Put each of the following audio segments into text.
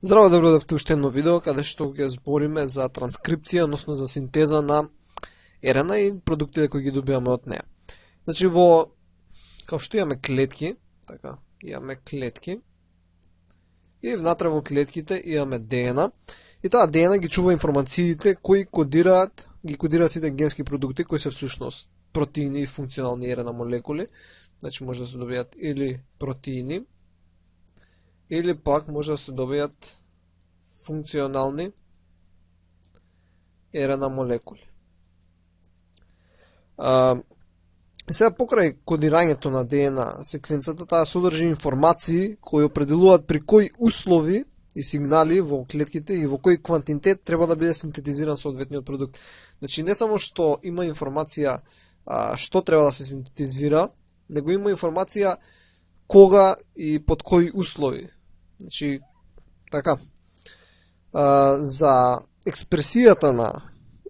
Здраво, добро дојдовте уште едно видео каде што ќе збориме за транскрипција, односно за синтеза на РНА и продуктите кои ги добиваме од неа. Значи као што имаме клетки, така, имаме клетки и внатре во клетките имаме ДНА и таа ДНА ги чува информациите кои ги кодираат сите генски продукти кои се всушност протеини и функционални РНА молекули. Значи може да се добијат или протеини или пак може да се добијат функционални РНА молекули. Сега покрај кодирањето на ДНА секвенцата, таа содржи информации кои определуваат при кои услови и сигнали во клетките и во кој квантитет треба да биде синтетизиран соодветниот продукт. Значи не само што има информација што треба да се синтетизира, него има информација кога и под кои услови. Значи, така, за експресијата на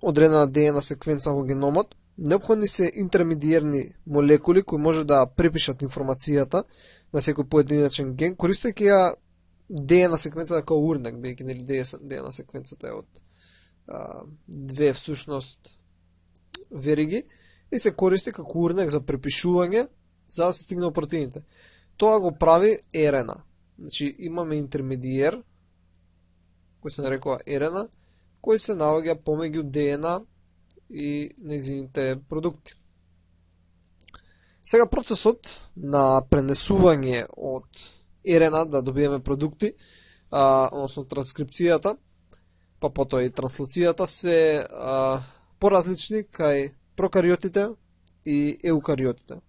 одредена ДНА секвенца во геномот, неопходни се интермедиерни молекули кои може да препишат информацијата на секој поединечен ген, користејќи ја ДНА секвенцата као урнек, бејќи нели ДНА секвенцата е од две всушност вериги и се користи како урнек за препишување за да се стигне до протеините. Тоа го прави РНА. Значи имаме интермедиер кој се нарекува РНА, кој се наоѓа помеѓу ДНА и нејзините продукти. Сега процесот на пренесување од РНА да добиеме продукти, односно транскрипцијата, па потоа и транслацијата се поразлични кај прокариотите и еукариотите.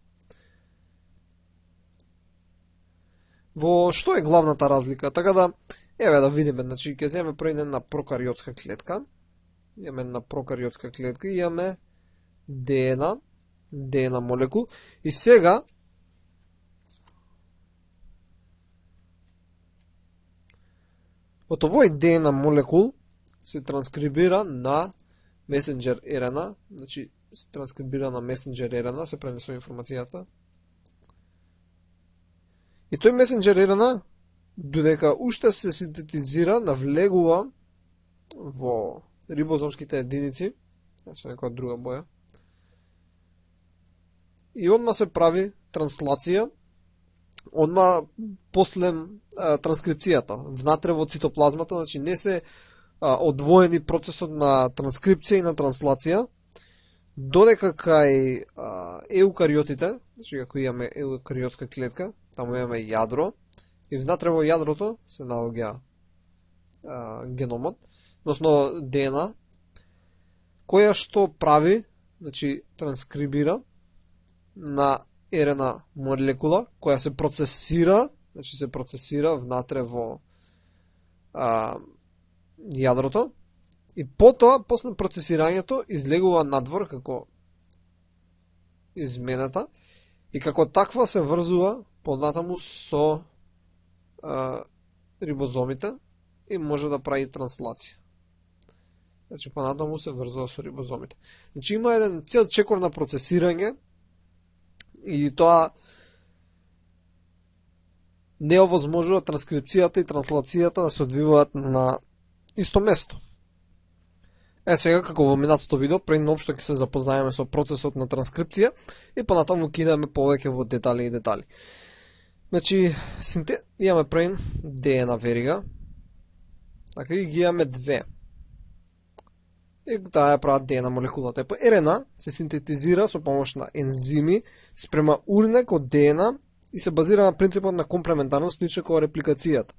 Во што е главната разлика? Така да, еве да видиме, значи ќе земеме прво една прокариотска клетка. Имаме една прокариотска клетка и имаме ДНА молекул. И сега од овој ДНА молекул се транскрибира на месенџер РНА, значи се транскрибира на месенџер РНА, се пренесува информацијата. И тој месенџер РНА, додека уште се синтетизира, навлегува во рибозомските единици, со некоја друга боја, и одма се прави транслација, одма после транскрипцијата, внатре во цитоплазмата, значи не се одвоени процесот на транскрипција и на транслација, додека кај еукариотите, значи како имаме еукариотска клетка, таму имаме јадро, и внатре во јадрото се наоѓа геномот, односно ДНА, која што прави, значи транскрибира на РНА молекула, која се процесира, значи се процесира внатре во јадрото, и потоа, после процесирањето, излегува надвор како изменета, и како таква се врзува поднатаму со рибозомите и може да прави транслација. Значи, понатаму се врзува со рибозомите. Значи, има еден цел чекор на процесирање и тоа не овозможува транскрипцијата и транслацијата да се одвиваат на исто место. Сега, како во минатото видео, преопшто ќе се запознаеме со процесот на транскрипција и понатаму ќе идеме повеќе во детали и детали. Значи, имаме прен ДНА верига, така и ги имаме две. И таа ја прават ДНА молекулата. РНА се синтетизира со помош на ензими спрема урнек од ДНА и се базира на принципот на комплементарност, слично како репликацијата.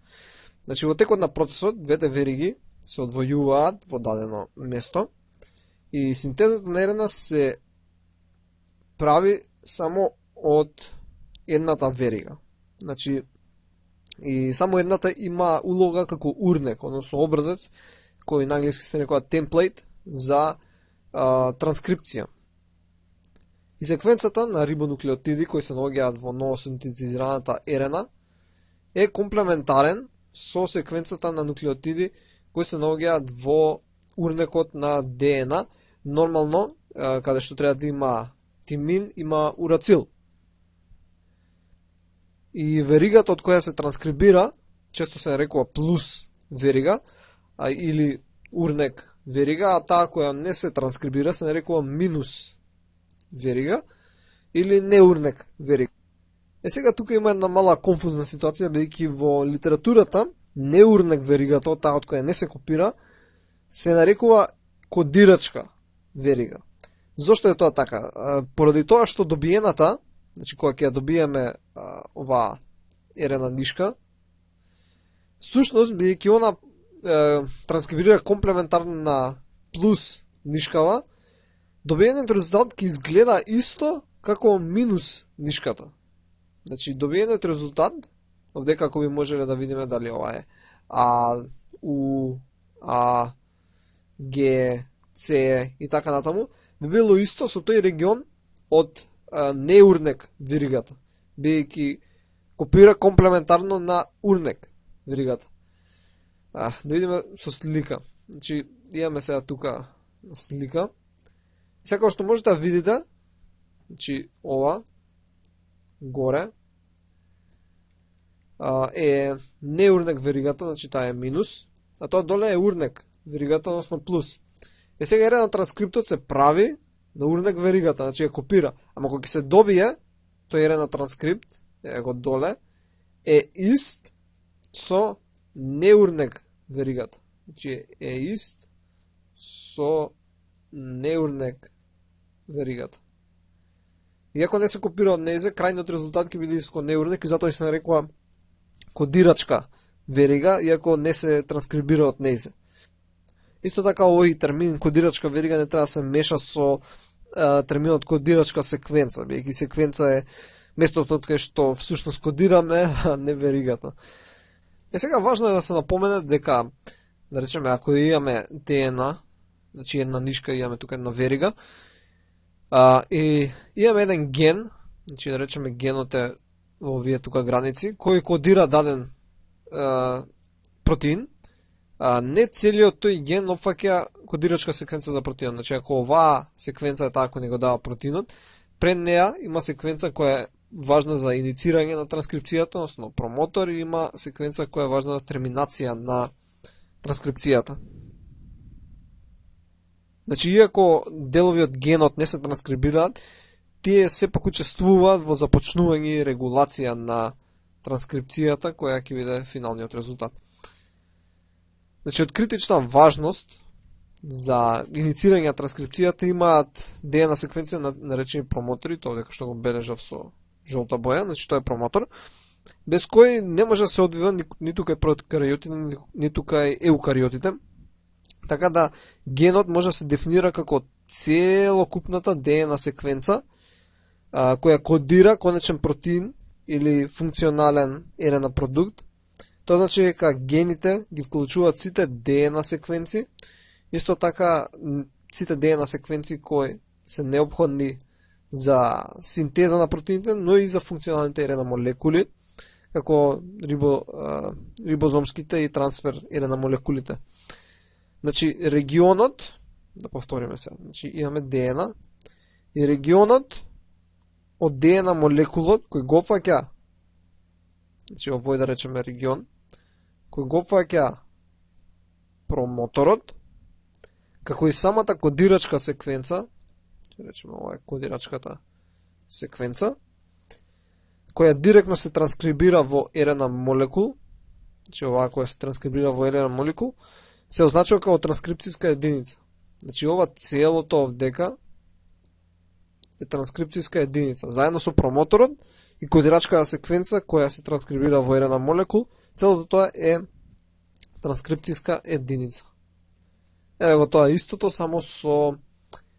Значи, во текот на процесот, двете вериги се одвојуваат во дадено место и синтезата на РНА се прави само од едната верига. Значи, и само едната има улога како урнек, односно образец, кој на англиски се нарекува темплейт за транскрипција. И секвенцата на рибонуклеотиди кои се наоѓаат во новосинтетизираната РНА е комплементарен со секвенцата на нуклеотиди кои се наоѓаат во урнекот на ДНА. Нормално, каде што треба да има тимин, има урацил. И веригата од која се транскрибира, често се нарекува плюс верига, или урнек верига, а таа која не се транскрибира се нарекува минус верига или неурнек верига. Сега тука има една мала конфузна ситуација, бидејќи во литературата неурнек веригата, таа од која не се копира, се нарекува кодирачка верига. Зошто е тоа така? Поради тоа што добиената, значи кога ќе ја добиеме оваа ерена нишка, сушност, бидејќи она транскрибира комплементарно на плюс нишкава, добиениот резултат ќе изгледа исто како минус нишката. Значи, добиениот резултат, овде како би можеле да видиме дали ова е А, У, А, Г, С и така натаму, би било исто со тој регион од неурнек веригата, бидејќи копира комплементарно на урнек веригата. Да видиме со слика. Значи, имаме сега тука слика. Сега што можете да видите, значи, ова горе е неурнек веригата, значи таа е минус, а тоа доле е урнек веригата, односно плюс. Сега ерена транскриптот се прави на урнек веригата, значи ја копира. Ама кога ќе се добие тој ерена транскрипт, го доле, е ист со неурнек веригата. Значи е ист со неурнек веригата. Иако не се копира од нејзе, крајниот резултат ќе биде со неурнек и затоа се нарекува кодирачка верига, иако не се транскрибира од нејзе. Исто така овој термин кодирачка верига не треба да се меша со терминот кодирачка секвенца, бидејќи секвенца е местото од кај што всушност кодираме, а не веригата. Сега важно е да се напомене дека, да речеме, ако имаме ДНА, значи една нишка, имаме тука една верига, и имаме еден ген, значи да речеме генот е во овие тука граници, кој кодира даден протеин, не целиот тој ген опфаќа кодирачка секвенца за протеинот. Значи ако оваа секвенца е таа која го дава протеинот, пред неа има секвенца која е важна за иницирање на транскрипцијата, односно промотор, и има секвенца која е важна за терминација на транскрипцијата. Значи, иако делови од генот не се транскрибираат, тие сепак учествуваат во започнување и регулација на транскрипцијата, која ќе биде финалниот резултат. Значи, од критична важност за иницирање на транскрипцијата имаат ДНА секвенција наречени промотори, тоа дека што го бележав со жолта боја, значи тоа е промотор, без кој не може да се одвива ниту кај прокариотите, ниту кај еукариотите. Така да генот може да се дефинира како целокупната ДНА секвенца која кодира конечен протеин или функционален РНА продукт. Тоа значи дека гените ги вклучуваат сите ДНА секвенци, исто така сите ДНА секвенци кои се неопходни за синтеза на протеините, но и за функционалните РНА молекули, како рибозомските и трансфер РНА молекулите. Значи, регионот, да повториме сега, значи имаме ДНА и регионот од ДНА молекулот кој го фаќа, значи овој да речеме регион, кој го фаќа промоторот, како и самата кодирачка секвенца, речеме ова е кодирачката секвенца, која директно се транскрибира во РНА молекул, значи оваа која се транскрибира во РНА молекул, се означува како транскрипцијска единица. Значи ова целото овдека е транскрипцијска единица. Заедно со промоторот и кодирачката секвенца која се транскрибира во РНА молекул, целото тоа е транскрипцијска единица. Еве го тоа истото, само со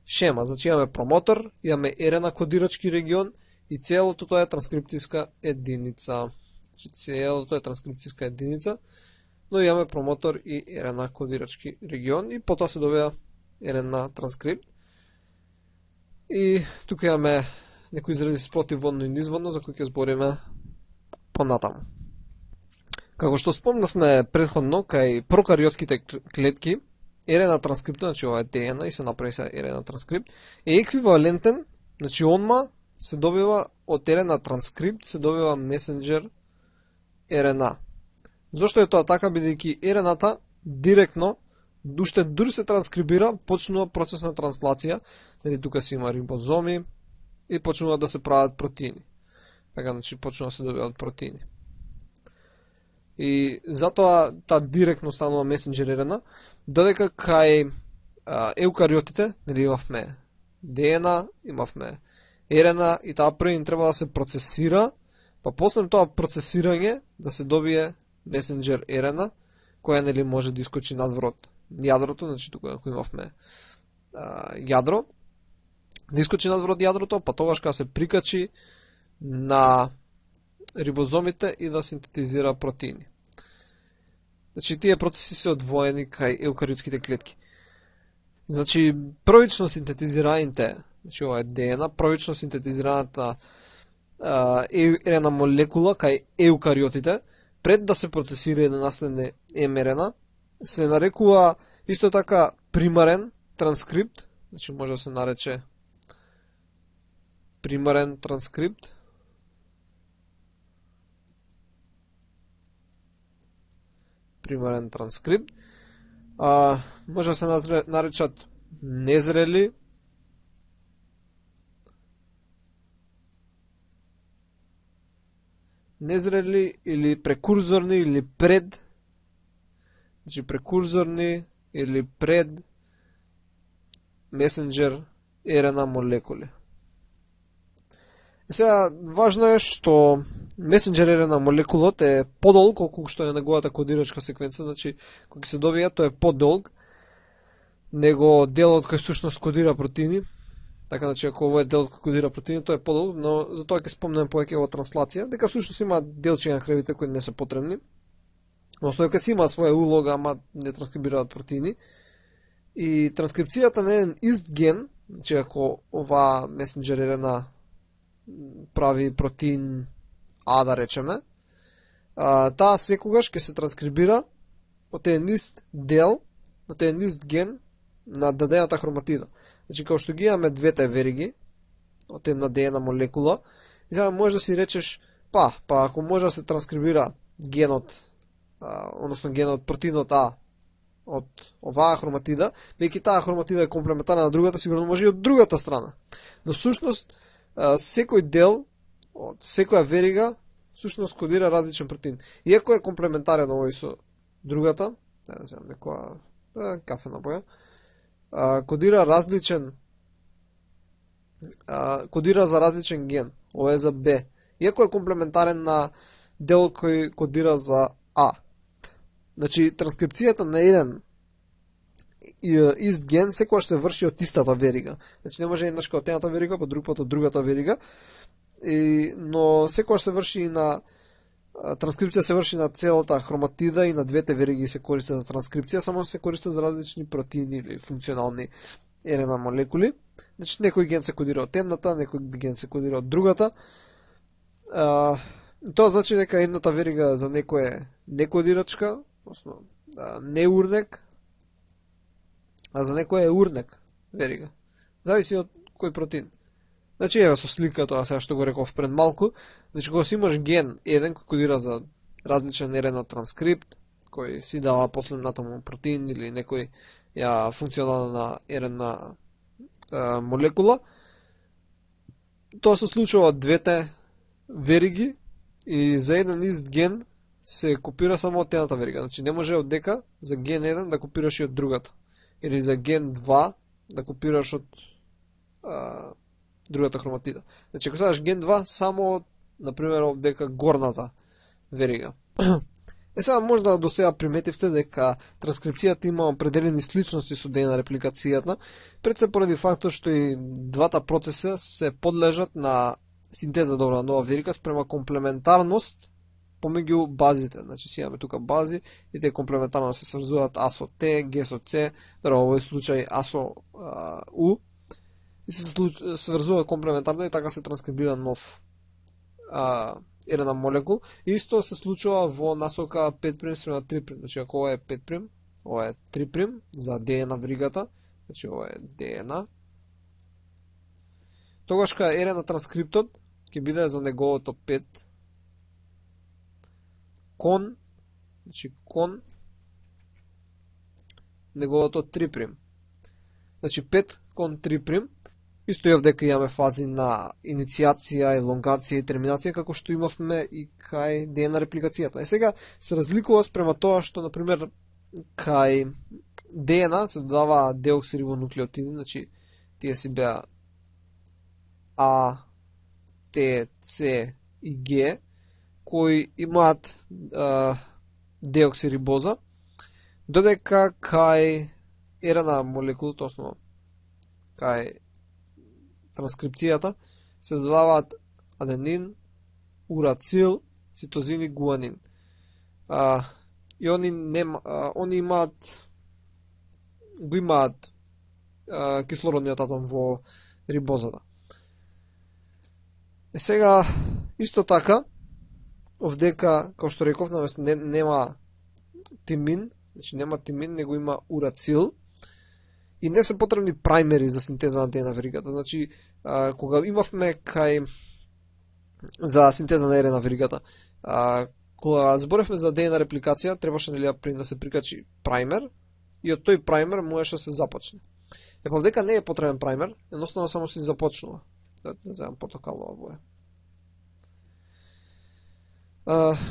шема. Значи имаме промотор, имаме РНА кодирачки регион и целото тоа е транскрипцијска единица. Значи целото е транскрипцијска единица, но имаме промотор и РНА кодирачки регион и потоа се добива РНА транскрипт. И тука имаме некои изрази спротивводно и низводно за кои ќе збориме понатаму. Како што спомнавме претходно, кај прокариотските клетки, РНА транскриптот, значи ова е ДНА и се направи се РНА транскрипт, е еквивалентен, значи онма се добива од РНА транскрипт, се добива месенџер РНА. Зошто е тоа така, бидејќи РНА-та директно, уште дури се транскрибира, почнува процес на транслација, нели тука си има рибозоми и почнуваат да се прават протеини. Така, значи почнува да се добиваат протеини. И затоа таа директно станува месенџер РНА, додека кај еукариотите, нели имавме ДНА, имавме РНА и таа први треба да се процесира, па после тоа процесирање да се добие месенџер РНА, која нели може да искочи надвор јадрото, значи тука ако имавме јадро, да искочи надвор од јадрото, па тогаш кога се прикачи на рибозомите и да синтетизира протеини. Значи тие процеси се одвоени кај еукариотските клетки. Значи првично синтетизираните, значи ова е ДНА, првично синтетизираната РНА молекула кај еукариотите, пред да се процесира и да настане mRNA, се нарекува исто така примарен транскрипт, значи може да се нарече примарен транскрипт. Примарен транскрипт. Може да се наречат незрели или прекурзорни или пред, значи прекурзорни или пред месенџер РНА молекули. Сега, важно е што месенџер РНА молекулот е подолг колку што е неговата кодирачка секвенца, значи кога се добија тој е подолг него делот кој всушност кодира протеини. Така, значи, ако ово е делот кој кодира протеини, тоа е подолг, но за тоа ќе спомнеме повеќе во транслација, дека всушност има делчиња на кревите кои не се потребни. Односно, дека си имаат своја улога, ама не транскрибираат протеини. И транскрипцијата на еден ист ген, значи ако ова месенџер РНА прави протеин А, да речеме, таа секогаш ќе се транскрибира од еден ист дел, од еден ист ген на дадената хроматида. Значи, као што ги имаме двете вериги од една ДНА молекула, и сега може да си речеш, па ако може да се транскрибира генот, односно генот протеинот А од оваа хроматида, веќе таа хроматида е комплементарна на другата, сигурно може и од другата страна. Но всушност секој дел од секоја верига всушност кодира различен протеин. Иако е комплементарен овој со другата, да земам некоја кафе напоја, кодира за различен ген. Ова е за Б. Иако е комплементарен на дел кој кодира за А. Значи, транскрипцијата на еден ист ген секогаш се врши од истата верига. Значи, не може еднаш од едната верига, па друг пат од другата верига. Но секогаш се врши и на транскрипција се врши на целата хроматида и на двете вериги се користат за транскрипција, само се користат за различни протеини или функционални РНА молекули. Значи, некој ген се кодира од едната, некој ген се кодира од другата. Тоа значи дека едната верига за некој е некодирачка, односно неурнек, а за некој е урнек верига. Зависи од кој протеин. Значи, еве со слика тоа сега што го реков пред малку, значи кога си имаш ген еден кој кодира за различен РНА транскрипт, кој си дава после натаму протеин или некој функционална РНА молекула, тоа се случува од двете вериги и за еден ист ген се копира само од едната верига. Значи, не може од дека за ген 1 да копираш и од другата. Или за ген 2 да копираш од другата хроматида. Значи, ако садаш ген 2, само, например, од дека горната верига. Сега можда до сега приметивте дека транскрипцијата има определени сличности со ДНА репликацијата, пред се поради фактот што и двата процеса се подлежат на синтеза на нова верига спрема комплементарност помеѓу базите. Значи, си имаме тука бази и те комплементарно се сврзуваат А со Т, Г со С, во овој случај А со У, и се сврзуваат комплементарно и така се транскрибира нов РНА молекул. Исто се случува во насока 5' спрема 3'. Значи, ако ова е 5', ова е 3' за ДНА веригата, значи ова е ДНА. Тогаш кај РНА транскриптот ќе биде за неговото 5 кон Значи кон неговото 3'. Значи 5 кон 3'. Исто и овдека имаме фази на инициација, елонгација и терминација, како што имавме и кај ДНА репликацијата. И сега се разликува спрема тоа што, например, кај ДНА се додава деоксирибонуклеотиди, значи тие си беа А, Т, С и Г, кои имаат деоксирибоза, додека кај РНА молекулата, основно кај транскрипцијата, се додаваат аденин, урацил, цитозин и гуанин. И они имаат кислородниот атом во рибозата. Сега, исто така, овдека, како што реков, нема тимин, значи нема тимин, него има урацил, и не се потребни праймери за синтеза на ДНА веригата. Значи, кога имавме за синтеза на РНА веригата, кога зборевме за ДНА репликација, требаше да се прикачи праймер, и од тој праймер можеше да се започне. Па овдека не е потребен праймер, едноставно само се започнува. Да земам портокалова боја.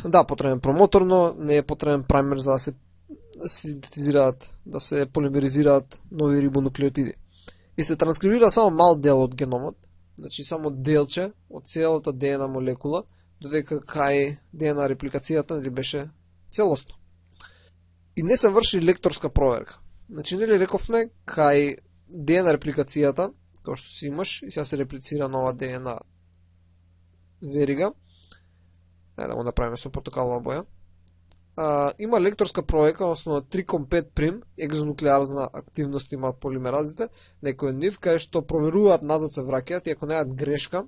Да, потребен промоторно, не е потребен праймер за да се синтезираат, да се полимеризираат нови рибонуклеотиди. И се транскрибира само мал дел од геномот, значи само делче од целата ДНА молекула, додека кај ДНА репликацијата нели беше целосно. И не се врши лекторска проверка. Значи нели рековме кај ДНА репликацијата, како што си имаш, и сега се реплицира нова ДНА верига. Ајде да го направиме со портокалова боја. Има лекторска проверка, односно 3,5' екзонуклеарна активност има полимеразите, некои од нив кај што проверуваат назад се враќаат и ако најдат грешка,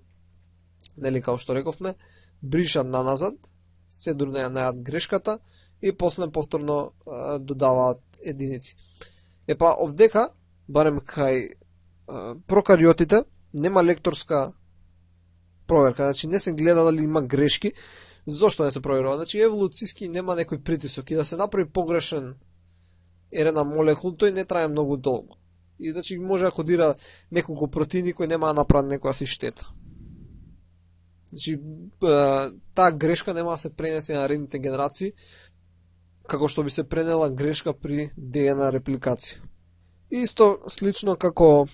нели како што рековме, бришат на назад, се дури најдат грешката и после повторно додаваат единици. Епа овдека, барем кај прокариотите, нема лекторска проверка, значи не се гледа дали има грешки. Зошто не се проверува? Значи еволуцијски нема некој притисок и да се направи погрешен РНА молекул, тој не трае многу долго. И значи може да кодира неколку протеини кои нема да направат некоја си штета. Значи таа грешка нема да се пренесе на наредните генерации, како што би се пренела грешка при ДНА репликација. Исто слично како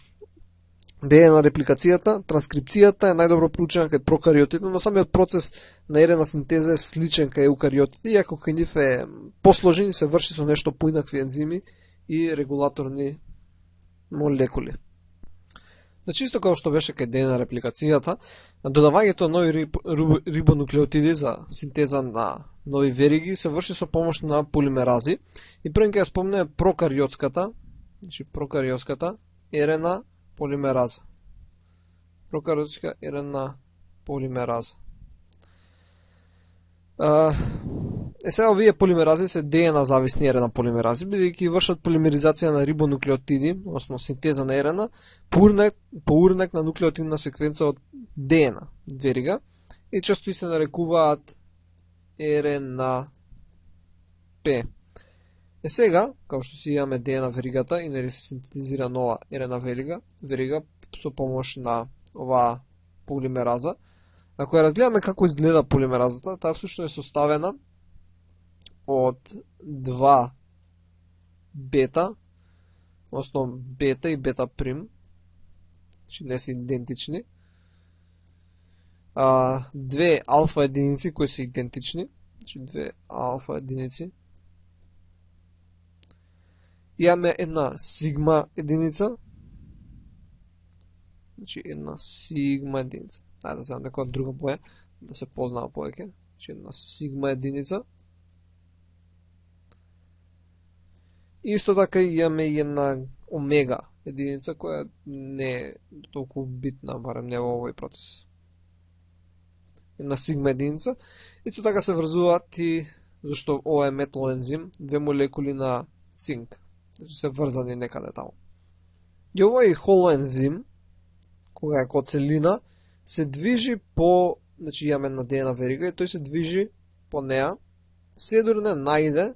ДНА репликацијата, транскрипцијата е најдобро проучена кај прокариотите, но самиот процес на РНА синтеза е сличен кај еукариотите, иако кај нив е посложен и се врши со нешто поинакви ензими и регулаторни молекули. Значи исто како што беше кај ДНА репликацијата, додавањето нови рибонуклеотиди за синтеза на нови вериги се врши со помош на полимерази и пред ќе ја спомнеме прокариотската, значи прокариотската РНА полимераза. Прокариотска РНА полимераза. Сега овие полимерази се ДНА зависни РНА полимерази, бидејќи вршат полимеризација на рибонуклеотиди, односно синтеза на РНА, по урнек на нуклеотидна секвенца од ДНА верига и често и се нарекуваат РНАП. Сега, како што си имаме ДНА веригата и нели се синтезира нова РНА верига со помош на оваа полимераза. Ако ја разгледаме како изгледа полимеразата, таа всушност е составена од два бета, односно бета и бета прим, значи не се идентични, две алфа единици кои се идентични, значи две алфа единици, имаме една сигма единица, значи една сигма единица. Ајде да земам некоја друга боја, да се познава повеќе. Значи една сигма единица. Исто така имаме и една омега единица, која не е толку битна, барем не во овој процес. Една сигма единица. Исто така се врзуваат и, зашто ова е металоензим, две молекули на цинк. Значи се врзани некаде таму. И овој холоензим, кога е ко целина, се движи по, значи имаме на ДНА верига и тој се движи по неа се дури не најде,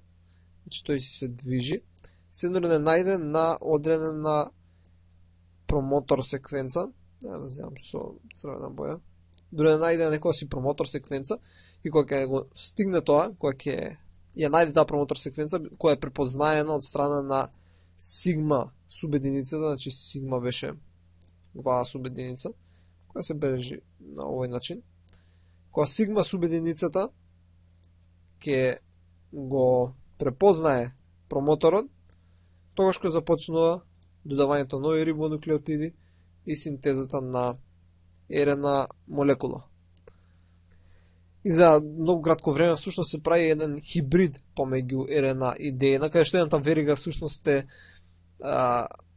значи тој се движи, се дури не најде на одредена промотор секвенца, да земам со црвена боја, дури не најде некоја си промотор секвенца и кога ќе го стигне тоа, кога ќе ја најде таа промотор секвенца, која е препознаена од страна на сигма субединицата, значи сигма беше оваа субединица, која се бележи на овој начин. Кога сигма субединицата ќе го препознае промоторот, тогаш кога започнува додавањето нови рибонуклеотиди и синтезата на РНА молекула. И за многу кратко време всушност се прави еден хибрид помеѓу РНА и ДНА, каде што едната верига всушност е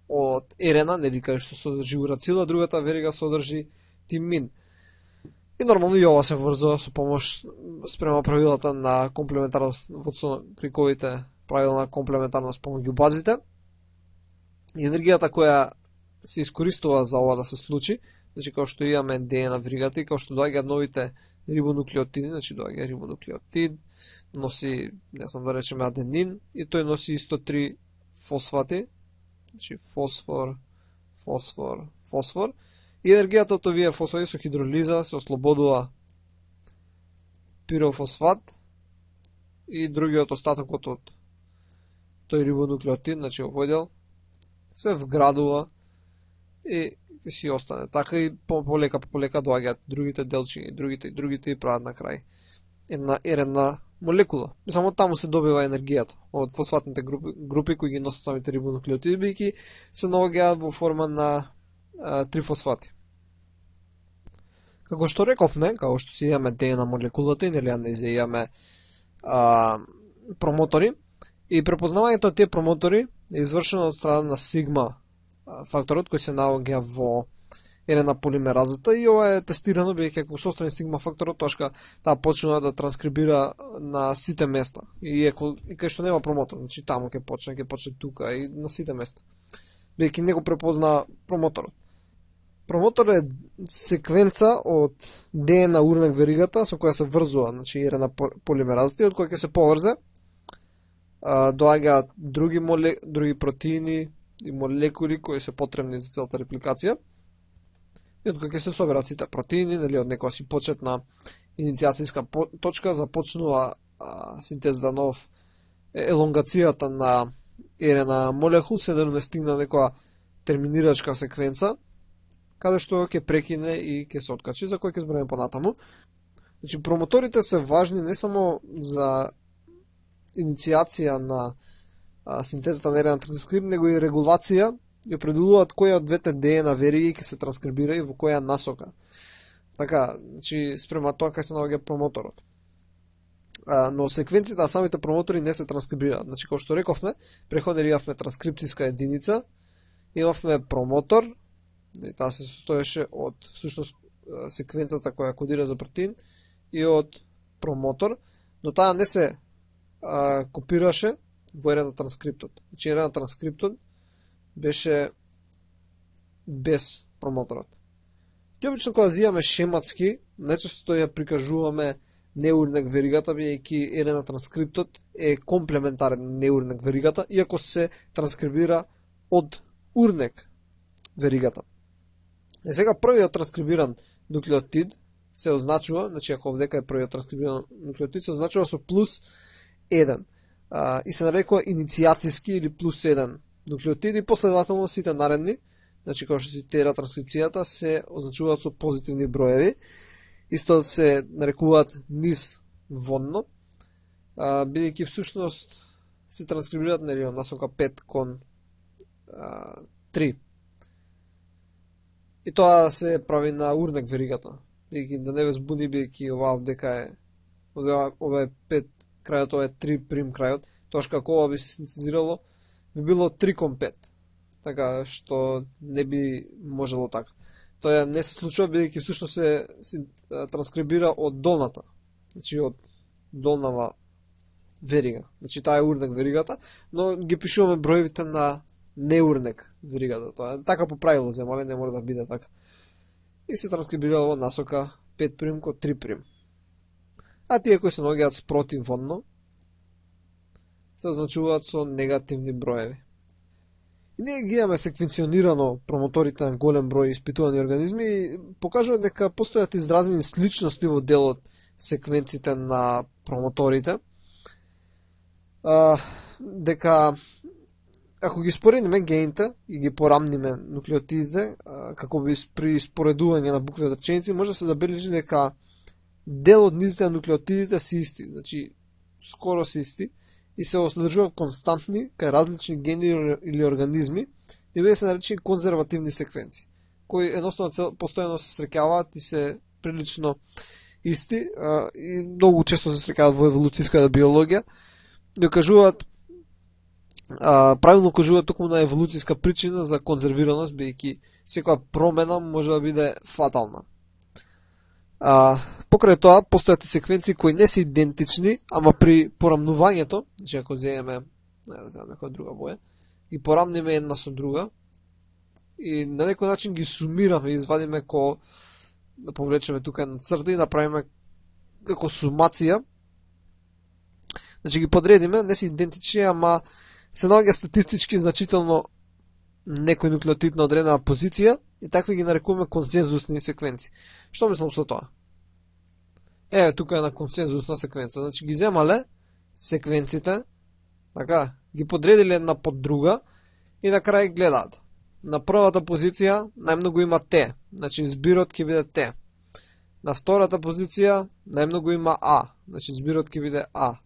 од РНА, нели, каде што содржи урацил, а другата верига содржи тимин. И нормално и ова се врзува со помош спрема правилата на комплементарност, со криковите правила на комплементарност помеѓу базите. И енергијата која се искористува за ова да се случи, значи како што имаме ДНА веригата и како што доаѓаат новите рибонуклеотиди, значи доаѓа рибонуклеотид, носи, не знам да речеме аденин, и тој носи исто 3 фосфати, значи фосфор, фосфор, фосфор, и енергијата од овие фосфати со хидролиза се ослободува пирофосфат и другиот остатокот од тој рибонуклеотид, значи овој дел, се вградува и ќе си остане. Така и полека доаѓаат другите делчиња, другите и прават на крај една РНА молекула. И само таму се добива енергијата од фосфатните групи кои ги носат самите рибонуклеотиди, бидејќи се наоѓаат во форма на трифосфати. Како што рековме, како што си имаме ДНА молекулата и нели имаме промотори, и препознавањето на тие промотори е извршено од страна на сигма факторот кој се наоѓа во РНА полимеразата, и ова е тестирано бидејќи ако се отстрани сигма факторот, тошка таа почнува да транскрибира на сите места. И кај што нема промотор, значи таму ќе почне тука и на сите места. Бидејќи не го препозна промоторот. Промотор е секвенца од ДНА урнек веригата со која се врзува, значи РНА полимеразата, и од која ќе се поврзе доаѓаат други протеини и молекули кои се потребни за целата репликација. И од која ќе се соберат сите протеини, нели, од некоја си почетна инициацијска точка започнува синтезата нов елонгацијата на РНА молекул, се да не стигне некоја терминирачка секвенца, каде што ќе прекине и ќе се откачи, за кој ќе збориме понатаму. Значи, промоторите се важни не само за инициација на синтезата на РНА транскрипт, него и регулација, и определуваат која од двете ДНА вериги ќе се транскрибира и во која насока. Така, значи, спрема тоа кај се наоѓа промоторот. Но секвенците на самите промотори не се транскрибираат. Значи, како што рековме, преходно имавме транскрипцијска единица, имавме промотор, и таа се состоеше од всушност секвенцата која кодира за протеин и од промотор, но таа не се копираше во РНА транскриптот. Значи, РНА транскриптот беше без промоторот. И обично кога зијаме шематски, најчесто ја прикажуваме неурнек веригата, бидејќи РНА транскриптот е комплементарен на неурнек веригата, иако се транскрибира од урнек веригата. И сега првиот транскрибиран нуклеотид се означува, значи ако овдека е првиот транскрибиран нуклеотид, се означува со плюс 1. И се нарекува инициацијски или плюс 1 нуклеотиди, последователно сите наредни, значи како што се тера транскрипцијата, се означуваат со позитивни броеви. Исто се нарекуваат низ водно, бидејќи всушност се транскрибираат нели насока 5 кон 3. И тоа се прави на урнек веригата. Бидејќи да не ве збуни, бидејќи ова овдека е ова е 5 крајот, ова е 3 прим крајот, тоа како ова би се синтезирало, би било 3 кон 5. Така што не би можело така. Тоа не се случува бидејќи всушност се транскрибира од долната, значи од долнава верига. Значи таа е урнек веригата, но ги пишуваме броевите на неурнек веригата. Тоа е така по правило земале, не мора да биде така. И се транскрибира во насока 5 прим кон 3 прим. А тие кои се наоѓаат спротивно, се означуваат со негативни броеви. И ние ги имаме секвенционирано промоторите на голем број испитувани организми и покажува дека постојат изразени сличности во дел од секвенците на промоторите. Дека ако ги споредиме гените и ги порамниме нуклеотидите, како би при споредување на букви од реченици, може да се забележи дека дел од низите на нуклеотидите се исти, значи скоро се исти, и се одржуваат константни кај различни гени или организми и вие се наречени конзервативни секвенции, кои едноставно постојано се среќаваат и се прилично исти и многу често се среќаваат во еволуцијската биологија, докажуваат правилно кажуваат токму на еволуцијска причина за конзервираност, бидејќи секоја промена може да биде фатална. Покрај тоа, постојат и секвенции кои не се идентични, ама при порамнувањето, значи ако земеме некоја друга боја, ги порамниме една со друга и на некој начин ги сумираме, извадиме да повлечеме тука една црта и направиме како сумација. Значи ги подредиме, не се идентични, ама се наоѓа статистички значително некој нуклеотид на одредена позиција и такви ги нарекуваме консензусни секвенции. Што мислам со тоа? Еве, тука е една консензусна секвенца. Значи ги земале секвенците, така, ги подредиле една под друга и на крај гледаат. На првата позиција најмногу има Т, значи збирот ќе биде Т. На втората позиција најмногу има А, значи збирот ќе биде А.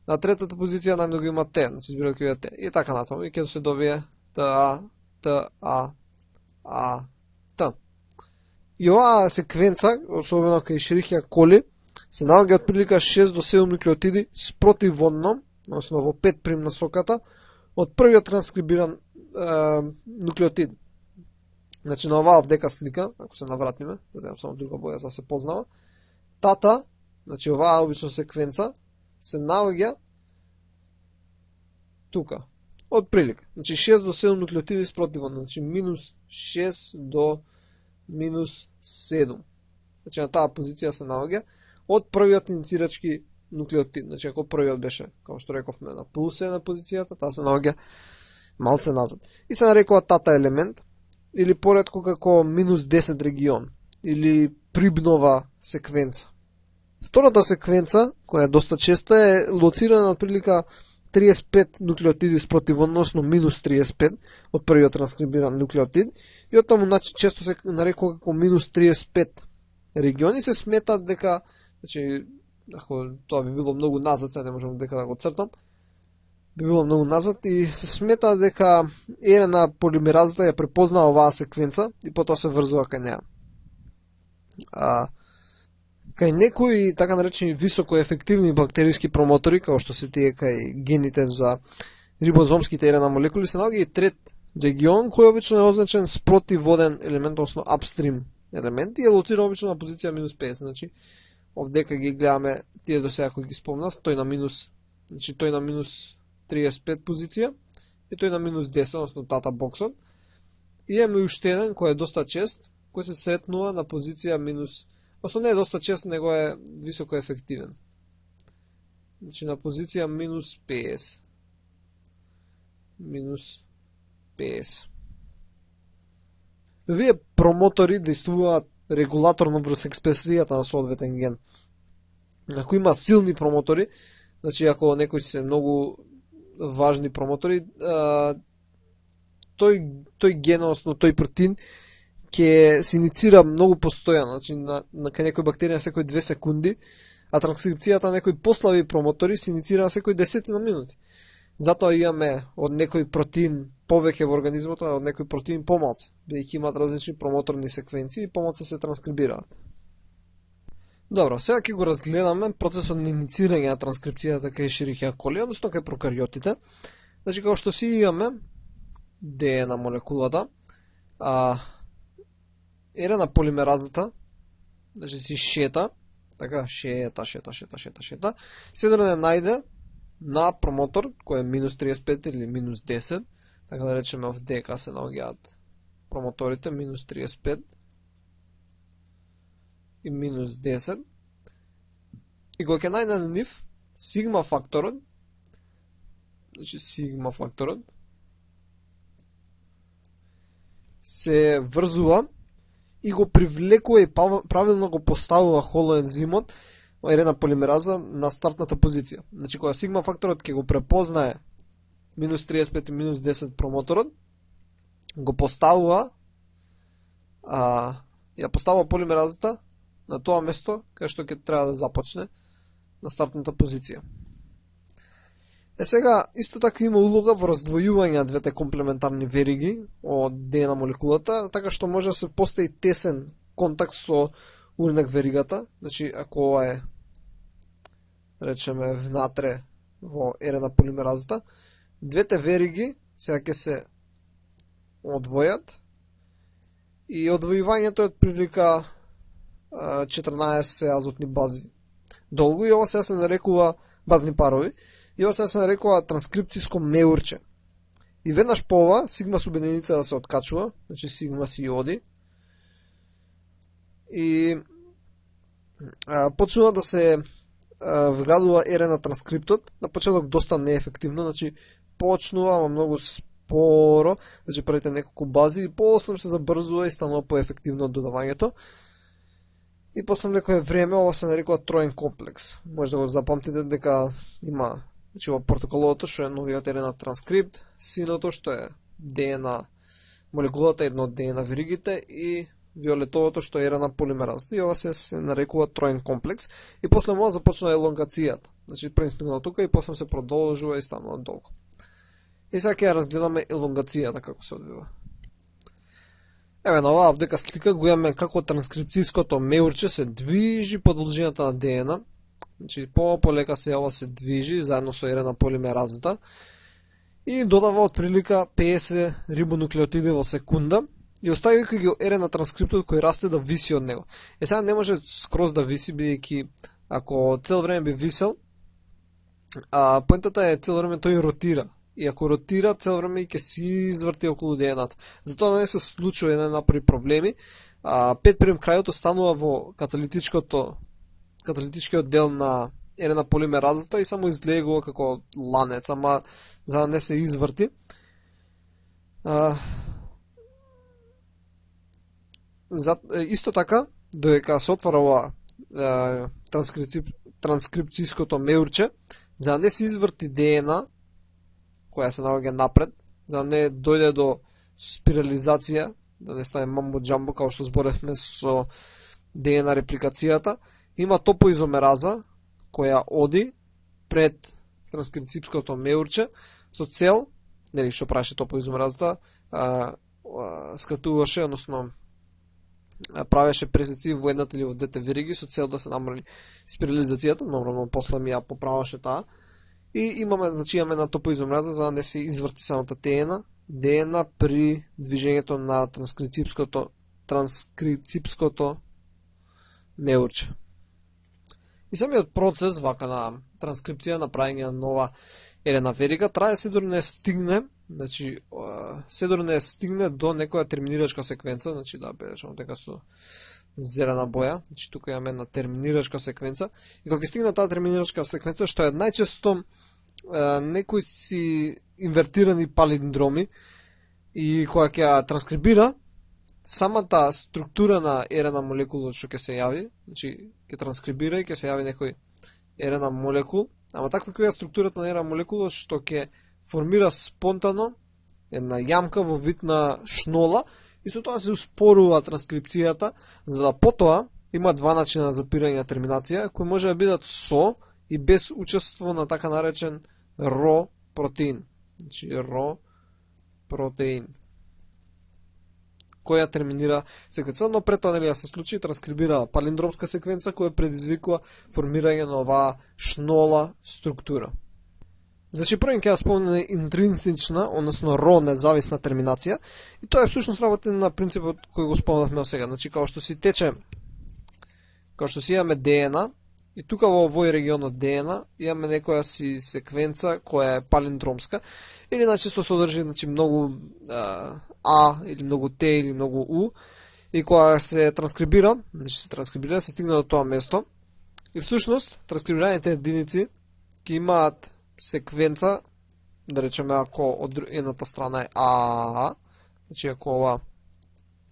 На третата позиција најмногу има Т, значи збирот ќе биде Т. И така натаму, и ќе се добие ТА, ТА, А, Т. И оваа секвенца, особено кај Escherichia coli, се наоѓа од прилика 6 до 7 нуклеотиди спротиводно, односно во 5 прим насоката, од првиот транскрибиран нуклеотид. Значи на оваа овдека слика, ако се навратиме, да земам само друга боја за да се познава, тата, значи оваа обична секвенца, се наоѓа тука, од прилика. Значи 6 до 7 нуклеотиди спротиводно, значи минус 6 до минус 7. Значи на таа позиција се наоѓа од првиот иницирачки нуклеотид. Значи ако првиот беше, како што рековме, на плюс 1 позицијата, таа се наоѓа малце назад. И се нарекува тата елемент, или поредко како минус 10 регион, или прибнова секвенца. Втората секвенца, која е доста честа, е лоцирана од прилика 35 нуклеотиди спротиводно, односно минус 35 од првиот транскрибиран нуклеотид, и од таму често се нарекува како минус 35 региони. Се смета дека, значи, ако тоа би било многу назад, сега не можам дека да го цртам, би било многу назад, и се смета дека РНА полимеразата ја препознава оваа секвенца и потоа се врзува кај неа. Кај некои така наречени високо ефективни бактериски промотори, како што се тие кај гените за рибозомските РНА молекули, се наоѓа и трет регион кој обично е означен спротиводен елемент, односно апстрим елемент, и е лоциран обично на позиција минус 50. Значи, овдека ги гледаме тие до сега кои ги спомнав, тој на минус 35 позиција и тој на минус 10, односно тата боксот. И имаме уште еден кој е доста чест, кој се сретнува на позиција минус, односно не е доста чест, него е високо ефективен. Значи на позиција минус 50. Минус 50. Овие промотори действуваат регулаторно врз експресијата на соодветен ген. Ако има силни промотори, значи ако некои се многу важни промотори, тој ген, односно тој протеин, ќе се иницира многу постојано, значи на кај некој бактерија секој 2 секунди, а транскрипцијата на некои послаби промотори се иницира на секој 10 на минути. Затоа имаме од некој протеин повеќе во организмот, а од некој протеин помалце, бидејќи имаат различни промоторни секвенции и помалце се транскрибираат. Добро, сега ќе го разгледаме процесот на иницирање на транскрипцијата кај Escherichia coli, односно кај прокариотите. Значи, како што си имаме ДНА молекулата, РНА полимеразата, значи си шета, така, шета, се да најде на промотор, кој е минус 35 или минус 10, така да речеме овдека се наоѓаат промоторите, минус 35 и минус 10, и кога ќе најде на нив, сигма факторот значи сигма факторот, се врзува и го привлекува и правилно го поставува холоензимот RNA полимераза на стартната позиција. Значи кога сигма факторот ќе го препознае минус 35 и минус 10 промоторот, го поставува ја поставува полимеразата на тоа место кај што ќе треба да започне на стартната позиција. Сега, исто така има улога во раздвојување на двете комплементарни вериги од ДНА молекулата, така што може да се постои тесен контакт со урнек веригата. Значи, ако ова е, речеме, внатре во RNA полимеразата, двете вериги сега ќе се одвојат и одвојувањето е прилика 14 азотни бази долго и ова сега се нарекува базни парови. И ова сега се нарекува транскрипцијско меурче. И веднаш по ова, сигма субединица да се откачува, значи сигма си оди. И почнува да се вградува RNA транскриптот, на почеток доста неефективно, значи почнува, ама многу споро, значи првите неколку бази и после се забрзува и станува поефективно додавањето. И после некое време ова се нарекува троен комплекс. Може да го запамтите дека има, значи во протоколовото што е новиот RNA транскрипт, синото што е ДНА молекулата, едно од ДНА веригите и виолетовото што е RNA полимеразата. И ова се нарекува троен комплекс. И после му започна елонгацијата. Значи прво стигнува тука и после се продолжува и станува долго. И сега ќе разгледаме елонгацијата како се одвива. Еве на оваа вдека слика го имаме како транскрипцијското меурче се движи по должината на ДНА. Значи полека се ова се движи заедно со RNA полимеразата и додава отприлика 50 рибонуклеотиди во секунда и оставувајќи ги RNA транскриптот кој расте да виси од него. Сега не може скроз да виси, бидејќи ако цел време би висел, поентата е цел време тој ротира. И ако ротира, цел време и ќе си изврти околу ДНА-та. Затоа да не се случува и не направи проблеми. 5 прим крајот останува во каталитичкиот дел на RNA полимеразата и само излегува како ланец, ама за да не се изврти. Исто така, додека се отвара ова транскрипцијското меурче, за да не се изврти ДНА, која се наоѓа напред, за да не дојде до спирализација, да не стане мамбо-джамбо, како што зборевме со ДНА репликацијата, има топоизомераза, која оди пред транскрипцијското меурче, со цел, нели што правеше топоизомеразата, скратуваше, односно правеше пресеци во едната или во двете вериги, со цел да се намали спирализацијата, нормално после ми ја поправаше таа. И имаме, значи, имаме на топоизомераза за да не се изврти самата ДНА при движењето на транскрипцијското меурче. И самиот процес вака на транскрипција, на правење на нова RNA верига трае се дори не стигне, значи се дори не стигне до некоја терминирачка секвенца, значи да бележам дека со зелена боја, значи тука имаме една терминирачка секвенца и кога ќе стигне таа терминирачка секвенца, што е најчесто некои си инвертирани палиндроми и кога ќе транскрибира самата структура на RNA молекулот што ќе се јави, значи ќе транскрибира и ќе се јави некој RNA молекул, ама таква која структурата на RNA молекулот што ќе формира спонтано една јамка во вид на шнола и со тоа се успорува транскрипцијата, за да потоа има два начина на запирање на терминација, кои може да бидат со и без учество на така наречен ро протеин. Значи ро протеин која терминира секвенца, но пред тоа нели се случи транскрибира палиндромска секвенца која предизвикува формирање на оваа шнола структура. Значи првен ќе ја спомнеме интринсична, односно ро независна терминација и тоа е всушност работа на принципот кој го спомнавме сега. Значи како што си тече, како што си имаме ДНА и тука во овој регион од ДНА имаме некоја си секвенца која е палиндромска или најчесто содржи значи многу А или многу Т или многу У и кога се транскрибира, значи се стигне до тоа место и всушност транскрибираните единици ќе имаат секвенца да речеме ако од едната страна е А, значи ако ова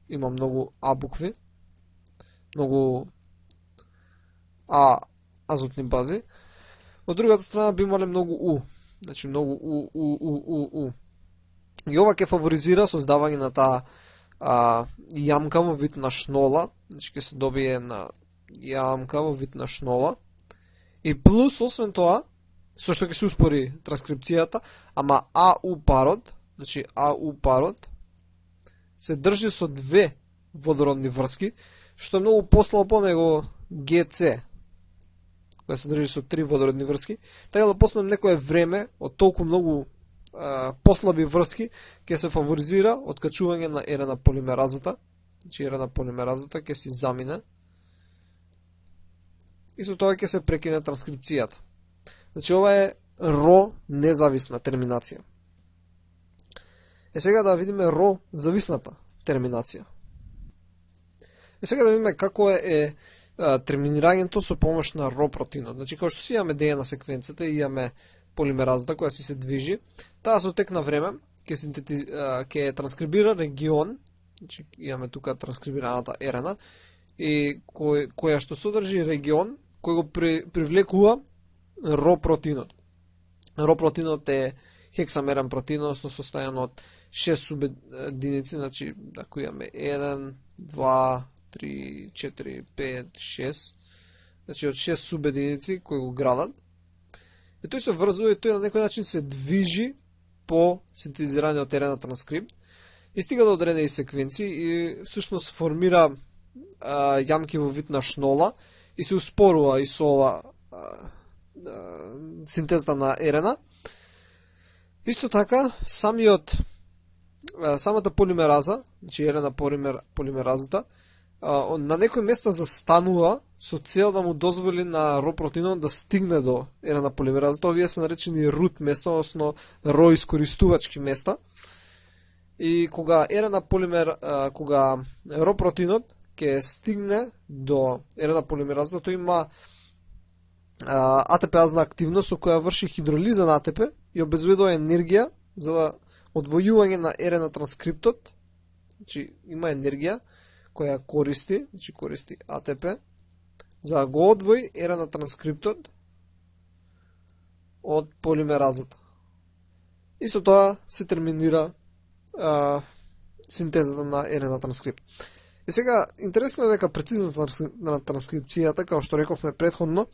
има многу А букви, многу А азотни бази, од другата страна би имале многу У, значи многу У. И ова ќе фаворизира создавање на таа јамка во вид на шнола, значи ќе се добие на јамка во вид на шнола. И плюс, освен тоа, со што ќе се успори транскрипцијата, ама АУ парод, значи АУ парод, се држи со две водородни врски, што е многу послабо него ГЦ, која се држи со три водородни врски. Така да после некое време, од толку многу послаби врски, ќе се фаворизира откачување на РНА полимеразата, значи РНА полимеразата ќе се замине, и со тоа ќе се прекине транскрипцијата. Значи ова е ро независна терминација. Сега да видиме ро зависната терминација. Сега да видиме како е терминирањето со помош на ро протеинот. Значи како што си имаме ДНК секвенцата и имаме полимеразата која се движи, таа со тек на време ќе транскрибира регион, значи имаме тука транскрибираната РНА, и која што содржи регион кој го привлекува ро протеинот. Ро протеинот е хексамерен протеин, односно состојан од 6 субединици, значи ако имаме 1, 2, 3, 4, 5, 6, значи од 6 субединици кои го градат. И тој се врзува и тој на некој начин се движи по синтезираниот РНА транскрипт и стига до одредени секвенции и всушност формира јамки во вид на шнола и се успорува и со ова синтезата на РНА. Исто така, самата полимераза, значи РНА полимеразата, на некој места застанува со цел да му дозволи на ро протеинот да стигне до РНА полимеразата. Овие се наречени рут места, односно ро искористувачки места. И кога кога ро протеинот ќе стигне до РНА полимеразата, тој има АТПазна активност со која врши хидролиза на АТП и обезбедува енергија за одвојување на РНА транскриптот. Значи има енергија која користи, значи користи АТП за да го одвои РНА транскриптот од полимеразата. И со тоа се терминира синтезата на РНА транскрипт. И сега, интересно е дека прецизната на транскрипцијата, како што рековме претходно,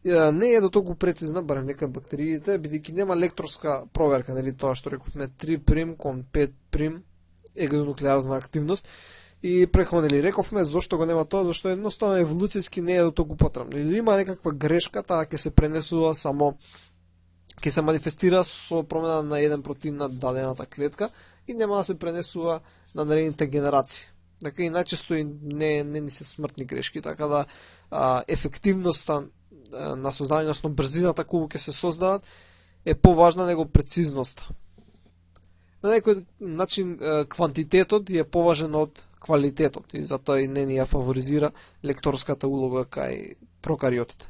не е до толку прецизна, барем нека бактериите, бидејќи нема лекторска проверка, нели тоа што рековме 3' кон 5' екзонуклеарна активност. И претходно рековме зошто го нема тоа, зашто едноставно еволуцијски не е до толку потребно. Или има некаква грешка, таа ќе се пренесува само, ќе се манифестира со промена на еден протеин на дадената клетка и нема да се пренесува на наредните генерации. Така и најчесто не ни се смртни грешки, така да ефективноста на создавање, односно брзината кога ќе се создадат, е поважна него прецизноста. На некој начин квантитетот е поважен од квалитетот и затоа и не ни ја фаворизира лекторската улога кај прокариотите.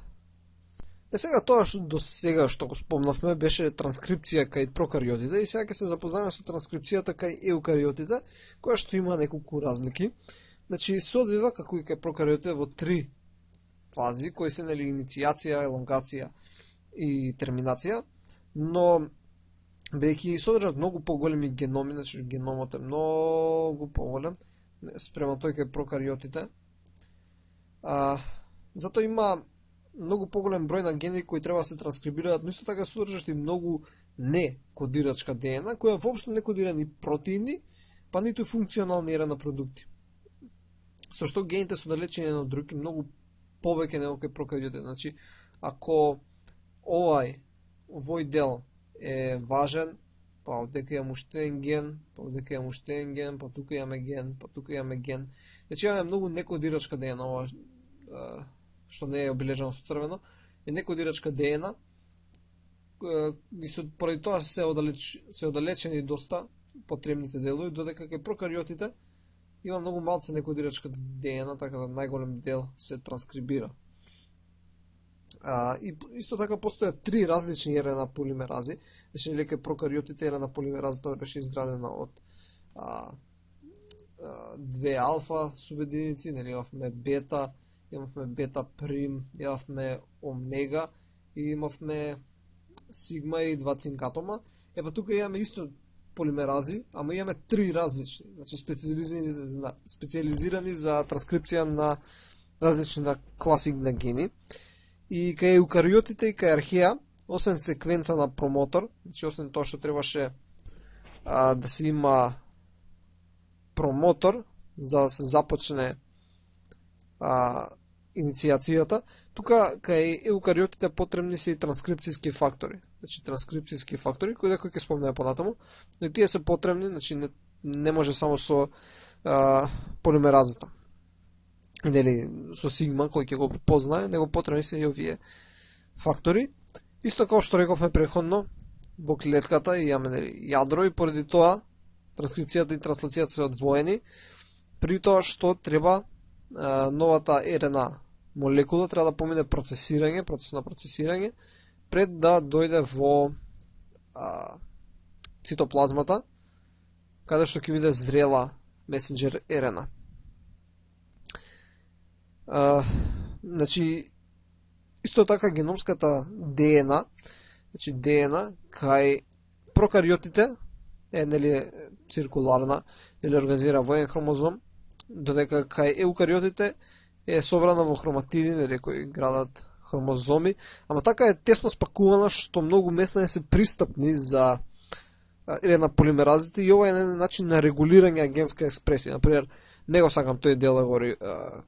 Сега тоа што до сега што го спомнавме беше транскрипција кај прокариотите и сега ќе се запознаеме со транскрипцијата кај еукариотите, која што има неколку разлики. Значи се одвива како и кај прокариотите во три фази, кои се нели иницијација, елонгација и терминација, но бидејќи содржат многу поголеми геноми, значи геномот е многу поголем спрема тој кај прокариотите. Затоа има многу поголем број на гени кои треба да се транскрибираат, но исто така содржат и многу не кодирачка ДНК, која воопшто не кодира ни протеини, па ниту функционални РНА продукти. Со што гените се оддалечени еден од друг и многу повеќе него кај прокариотите. Значи, ако овој дел е важен, па одека имам уште еден ген, па одека имам уште еден ген, па тука имаме ген, па тука имаме ген. Значи имаме многу некодирачка ДНК, ова што не е обележано со црвено, е некодирачка ДНК, и поради тоа се оддалечени доста потребните делови, додека кај прокариотите има многу малце некодирачка ДНК, така да најголем дел се транскрибира. И исто така постојат три различни РНА полимерази. Значи, нели прокариотите РНА полимеразата беше изградена од две алфа субединици, нели имавме бета, имавме бета прим, имавме омега и имавме сигма и два цинк атома. Епа тука имаме исто полимерази, ама имаме три различни, значи специализирани за транскрипција на различни на класи на гени. И кај еукариотите и кај археа, освен секвенца на промотор, значи освен тоа што требаше да се има промотор за да се започне инициацијата, тука кај еукариотите потребни се и транскрипцијски фактори. Значи транскрипцијски фактори кои дека ќе спомнеме понатаму, но тие се потребни, значи не може само со полимеразата. Нели со сигма кој ќе го познае, него потребни се и овие фактори. Исто како што рековме претходно, во клетката имаме јадро и поради тоа транскрипцијата и транслацијата се одвоени, при тоа што треба новата РНА молекула треба да помине процесирање, процес на процесирање, пред да дојде во цитоплазмата, каде што ќе биде зрела месенџер РНА. Значи, исто така геномската ДНА, значи ДНА кај прокариотите е нели циркуларна или организира во еден хромозом, додека кај еукариотите е собрана во хроматиди, нели кои градат хромозоми, ама така е тесно спакувана што многу места не се пристапни за РНА полимеразите и ова е еден начин на регулирање генска експресија. Например, не го сакам тој дел да го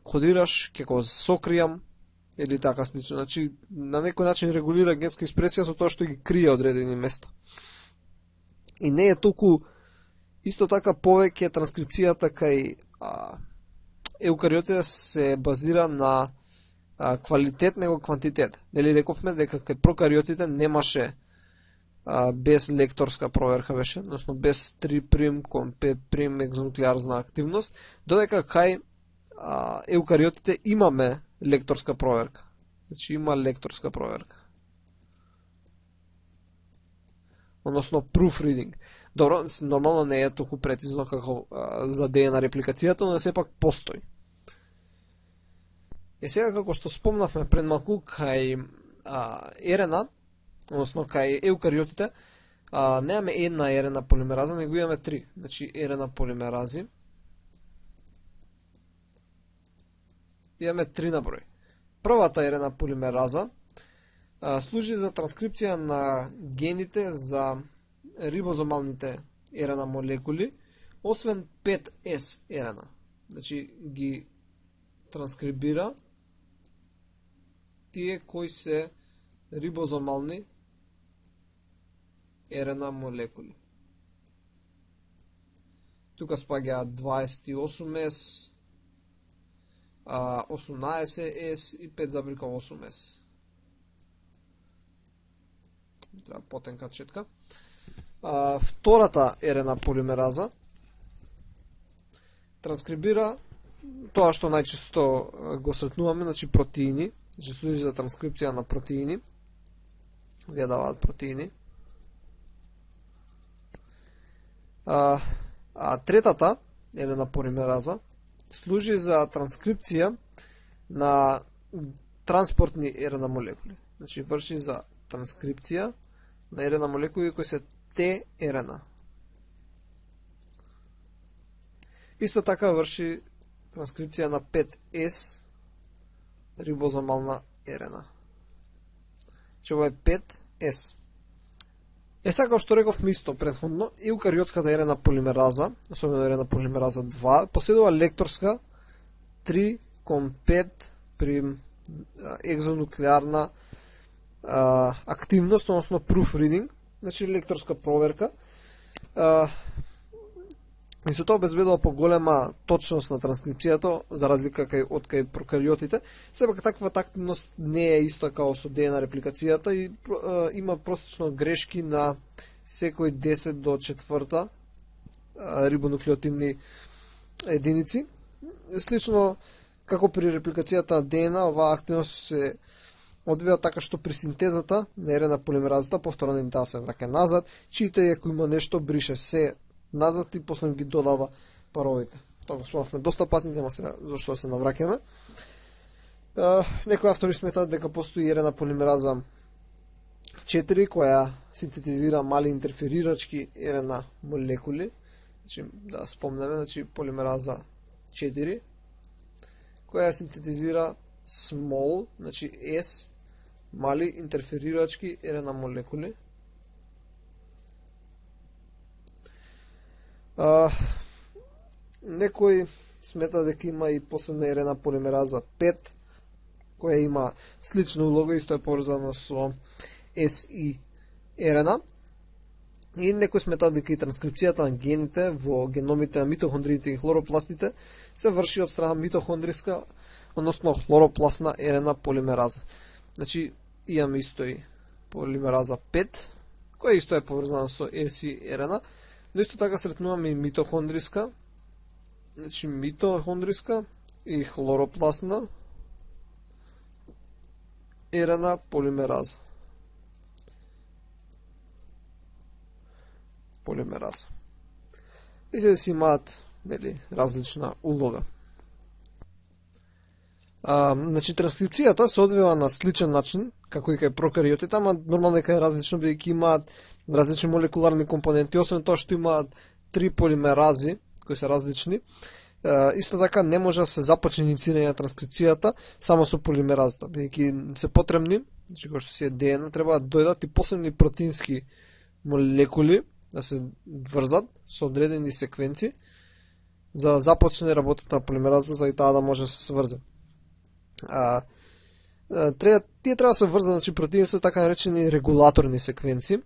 кодираш, ќе го сокријам или така слично. Значи, на некој начин регулира генска експресија со тоа што ги крие одредени места. И не е толку исто така повеќе транскрипцијата кај еукариотите се базира на квалитет него квантитет. Нели рековме дека кај прокариотите немаше без лекторска проверка беше, односно без 3' кон 5' екзонуклеарна активност, додека кај еукариотите имаме лекторска проверка. Значи има лекторска проверка. Односно proofreading. Добро, нормално не е толку прецизно како за ДНА репликацијата, но сепак постои. И сега како што спомнавме пред малку кај РНА, односно кај еукариотите, немаме една РНА полимераза, него имаме три. Значи РНА полимерази. Имаме три на број. Првата РНА полимераза служи за транскрипција на гените за рибозомалните РНА молекули, освен 5S РНА. Значи ги транскрибира тие кои се рибозомални РНА молекули. Тука спаѓаат 28S, 18S и 5,8S. Треба потенка четка. Втората РНА полимераза транскрибира тоа што најчесто го сретнуваме, значи протеини, значи служи за транскрипција на протеини. Вие даваат протеини. Третата РНА полимераза служи за транскрипција на транспортни РНА молекули. Значи врши за транскрипција на РНА молекули кои се tRNA. Исто така врши транскрипција на 5S рибозомална РНА. Че ова е 5S. Сега што рековме исто претходно, еукариотската РНА полимераза, особено РНА полимераза 2, поседува лекторска 3,5 при екзонуклеарна активност, односно proofreading, значи лекторска проверка. И со тоа обезбедува поголема точност на транскрипцијата, за разлика од кај прокариотите. Сепак таквата активност не е иста као со ДНА репликацијата и има простично грешки на секој 10 до 4 рибонуклеотидни единици. Слично како при репликацијата на ДНА, оваа активност се одвива така што при синтезата на РНА полимеразата повторно им таа се враќа назад, чита и ако има нешто брише се назад и после ги додава паровите. Тоа го спомнавме доста пати, нема сега зашто да се навраќаме. Некои автори сметаат дека постои РНА полимераза 4 која синтетизира мали интерферирачки РНА молекули. Значи, да спомнеме, значи полимераза 4 која синтетизира small, значи S, мали интерферирачки РНА молекули. Некој смета дека има и посебна РНА полимераза 5, која има слична улога, исто е поврзана со SI РНА. И некој смета дека и транскрипцијата на гените во геномите на митохондриите и хлоропластите се врши од страна митохондриска, односно хлоропластна РНА полимераза. Значи, имаме исто и полимераза 5, која исто е поврзана со SI РНА, но исто така сретнуваме и митохондриска, значи митохондриска и хлоропластна РНА полимераза. И се да си имаат различна улога. Значи, транскрипцијата се одвива на сличен начин, како и кај прокариотите, ама нормално дека е различно, бидејќи имаат различни молекуларни компоненти, освен тоа што имаат 3 полимерази, кои се различни. Исто така не може да се започне инициирање на транскрипцијата само со полимеразата, бидејќи се потребни, значи кој што си е ДНА, треба да дојдат и посебни протеински молекули да се врзат со одредени секвенци за да започне работата на полимеразата, за и таа да може да се сврзе. Тие треба да се врзат, значи протеини се така наречени регулаторни секвенци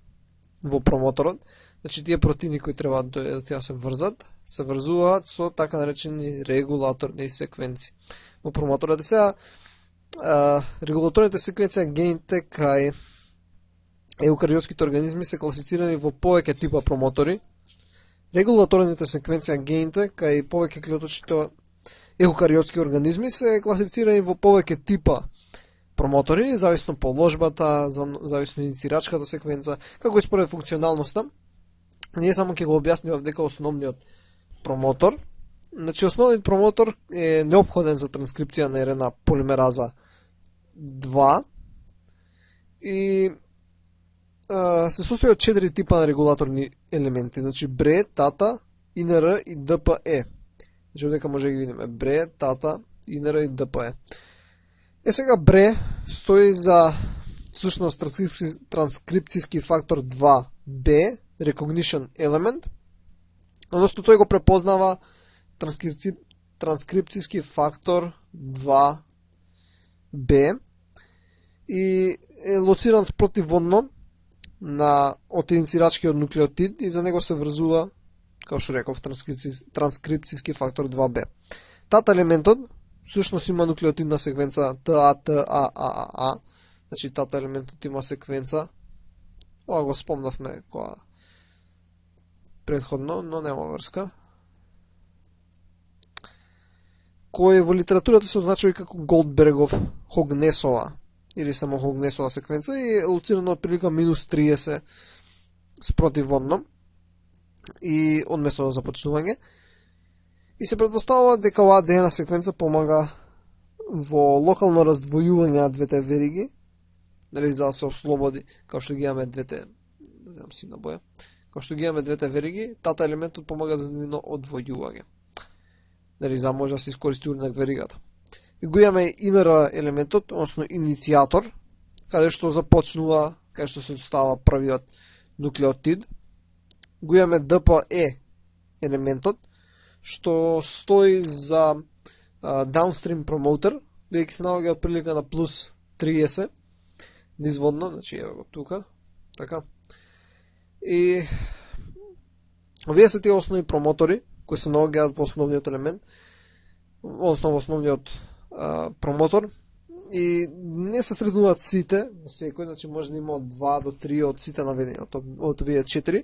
во промоторот. Значи тие протеини кои треба да се врзат, се врзуваат со така наречени регулаторни секвенци во промоторот. Сега регулаторните секвенци на гените кај еукариотските организми се класифицирани во повеќе типа промотори. Регулаторните секвенци на гените кај повеќе клеточните еукариотски организми се класифицирани во повеќе типа промотори, зависно положбата, зависно инициирачката секвенца, како и според функционалноста. Ние само ќе го објаснивам дека основниот промотор, значи основниот промотор е неопходен за транскрипција на РНА полимераза 2 и се состои од 4 типа на регулаторни елементи, значи БРЕ, ТАТА, ИНР и ДПЕ. Значи дека може да ги видиме БРЕ, ТАТА, ИНР и ДПЕ. Сега БРЕ стои за всушност транскрипцијски фактор 2B, recognition element, односно тој го препознава транскрипцијски фактор 2B и е лоциран спротиводно од инициирачкиот нуклеотид и за него се врзува, како што реков, транскрипцијски фактор 2B. Тата елементот всушност има нуклеотидна секвенца ТА, значи тата елементот има секвенца, ова го спомнавме која предходно, но нема врска, кој во литературата се означува како Голдбергов Хогнесова или само Хогнесова секвенца и е лоцирано прилика -30 спротиводно и одмесно на започнување. И се предпоставува дека оваа ДНА секвенца помага во локално раздвојување на двете вериги, за да се ослободи, како што ги имаме двете, не знам сивна боја, како што ги имаме двете вериги, тата елементот помага за нивно одвојување. За да може да се искористи уринак веригата. И го имаме ИНР елементот, односно иницијатор, каде што започнува, каде што се достава првиот нуклеотид. Го имаме ДПЕ елементот, што стои за downstream promoter, бидејќи се наоѓа од прилика на +30 низводно, значи ево го тука, така. И овие се тие основни промотори кои се наоѓаат во основниот елемент, односно во основниот промотор, и не се среднуваат сите во секој, значи може да има од 2 до 3 од сите наведени од овие 4.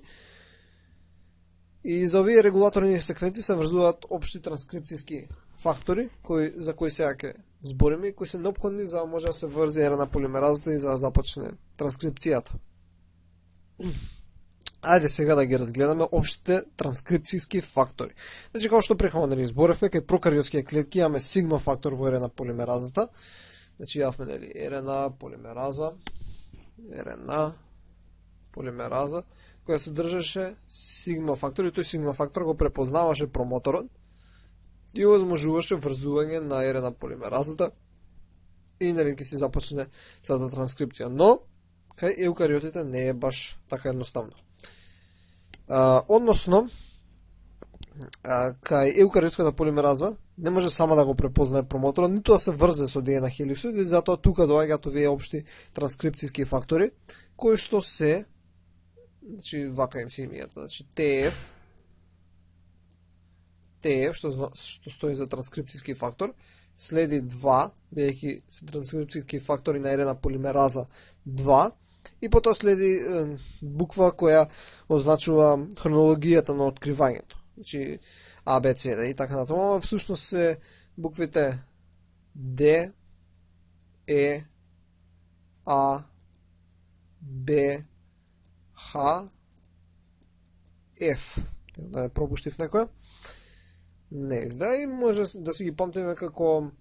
И за овие регулаторни секвенци се врзуваат општи транскрипцијски фактори, за кои сега ќе збориме кои се неопходни за да може да се врзе РНА полимеразата и за да започне транскрипцијата. Ајде сега да ги разгледаме општите транскрипцијски фактори. Значи, како што претходно изборевме, кај прокариотските клетки имаме сигма фактор во РНА полимеразата. Значи, јавме РНА полимераза, која содржаше сигма фактор и тој сигма фактор го препознаваше промоторот и овозможуваше врзување на РНА полимеразата и ќе се започне тата транскрипција. Но, кај еукариотите не е баш така едноставно. Односно, кај еукариотската полимераза не може сама да го препознае промоторот, ниту да се врзе со ДНК хеликсот, и затоа тука доаѓаат овие општи транскрипцијски фактори, кои што се, значи вака им се имијата, значи TF што стои за транскрипцијски фактор, следи 2, бидејќи се транскрипцијски фактори на РНА полимераза 2, и потоа следи буква која означува хронологијата на откривањето. Значи А, Б, С, и така натаму. Всушност се буквите Д, Е, А, Б, Х, Ф. Да не пропуштив некоја. Не изда, и може да си ги памтиме како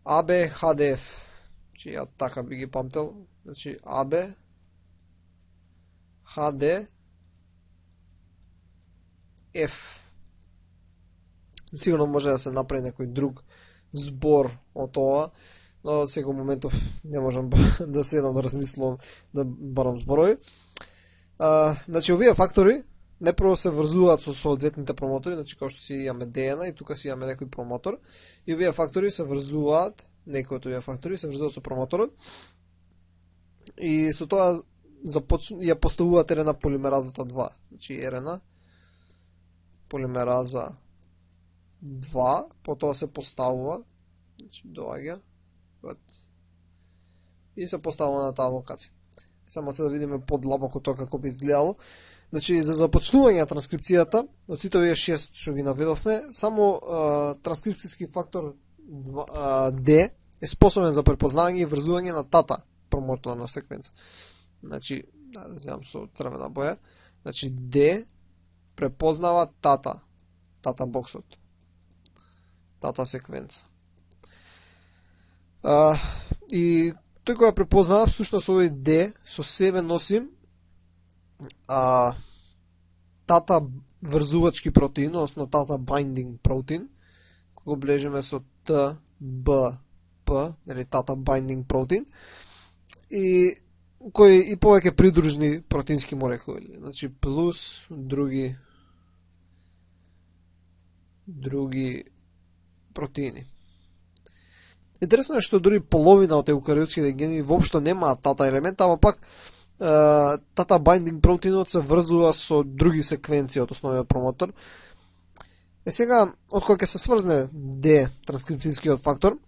АБ, ХДФ. Значи ја така би ги памтел. Значи АБ, ХД, Ф. Сигурно може да се направи некој друг збор од ова, но од секој моментов не можам да седам да размислувам да барам зборови. Значи овие фактори непрво се врзуваат со соодветните промотори, значи како што си имаме ДНА и тука си имаме некој промотор, и овие фактори се врзуваат, некои од овие фактори се врзуваат со промоторот, и со тоа ја поставуваат РНА полимеразата 2. Значи РНА полимераза 2, потоа се поставува, значи доаѓа и се поставува на таа локација. Само се да видиме подлабоко тоа како би изгледало. Значи, за започнување на транскрипцијата, од сите овие 6 што ги наведовме, само транскрипцијски фактор D е способен за препознавање и врзување на тата промоторна секвенца. Значи, да земам со црвена боја. Значи, D препознава тата боксот, тата секвенца. И тој која препознава, всушност овој D со себе носи тата врзувачки протеин, односно тата binding протеин, кој го блежиме со TBP, или тата binding протеин, и кои и повеќе придружни протеински молекули, значи плюс други протеини. Интересно е што дури половина од еукариотските гени воопшто немаат тата елемент, ама пак тата binding протеинот се врзува со други секвенции од основниот промотор. Сега, од кога ќе се сврзне D транскрипцијскиот фактор,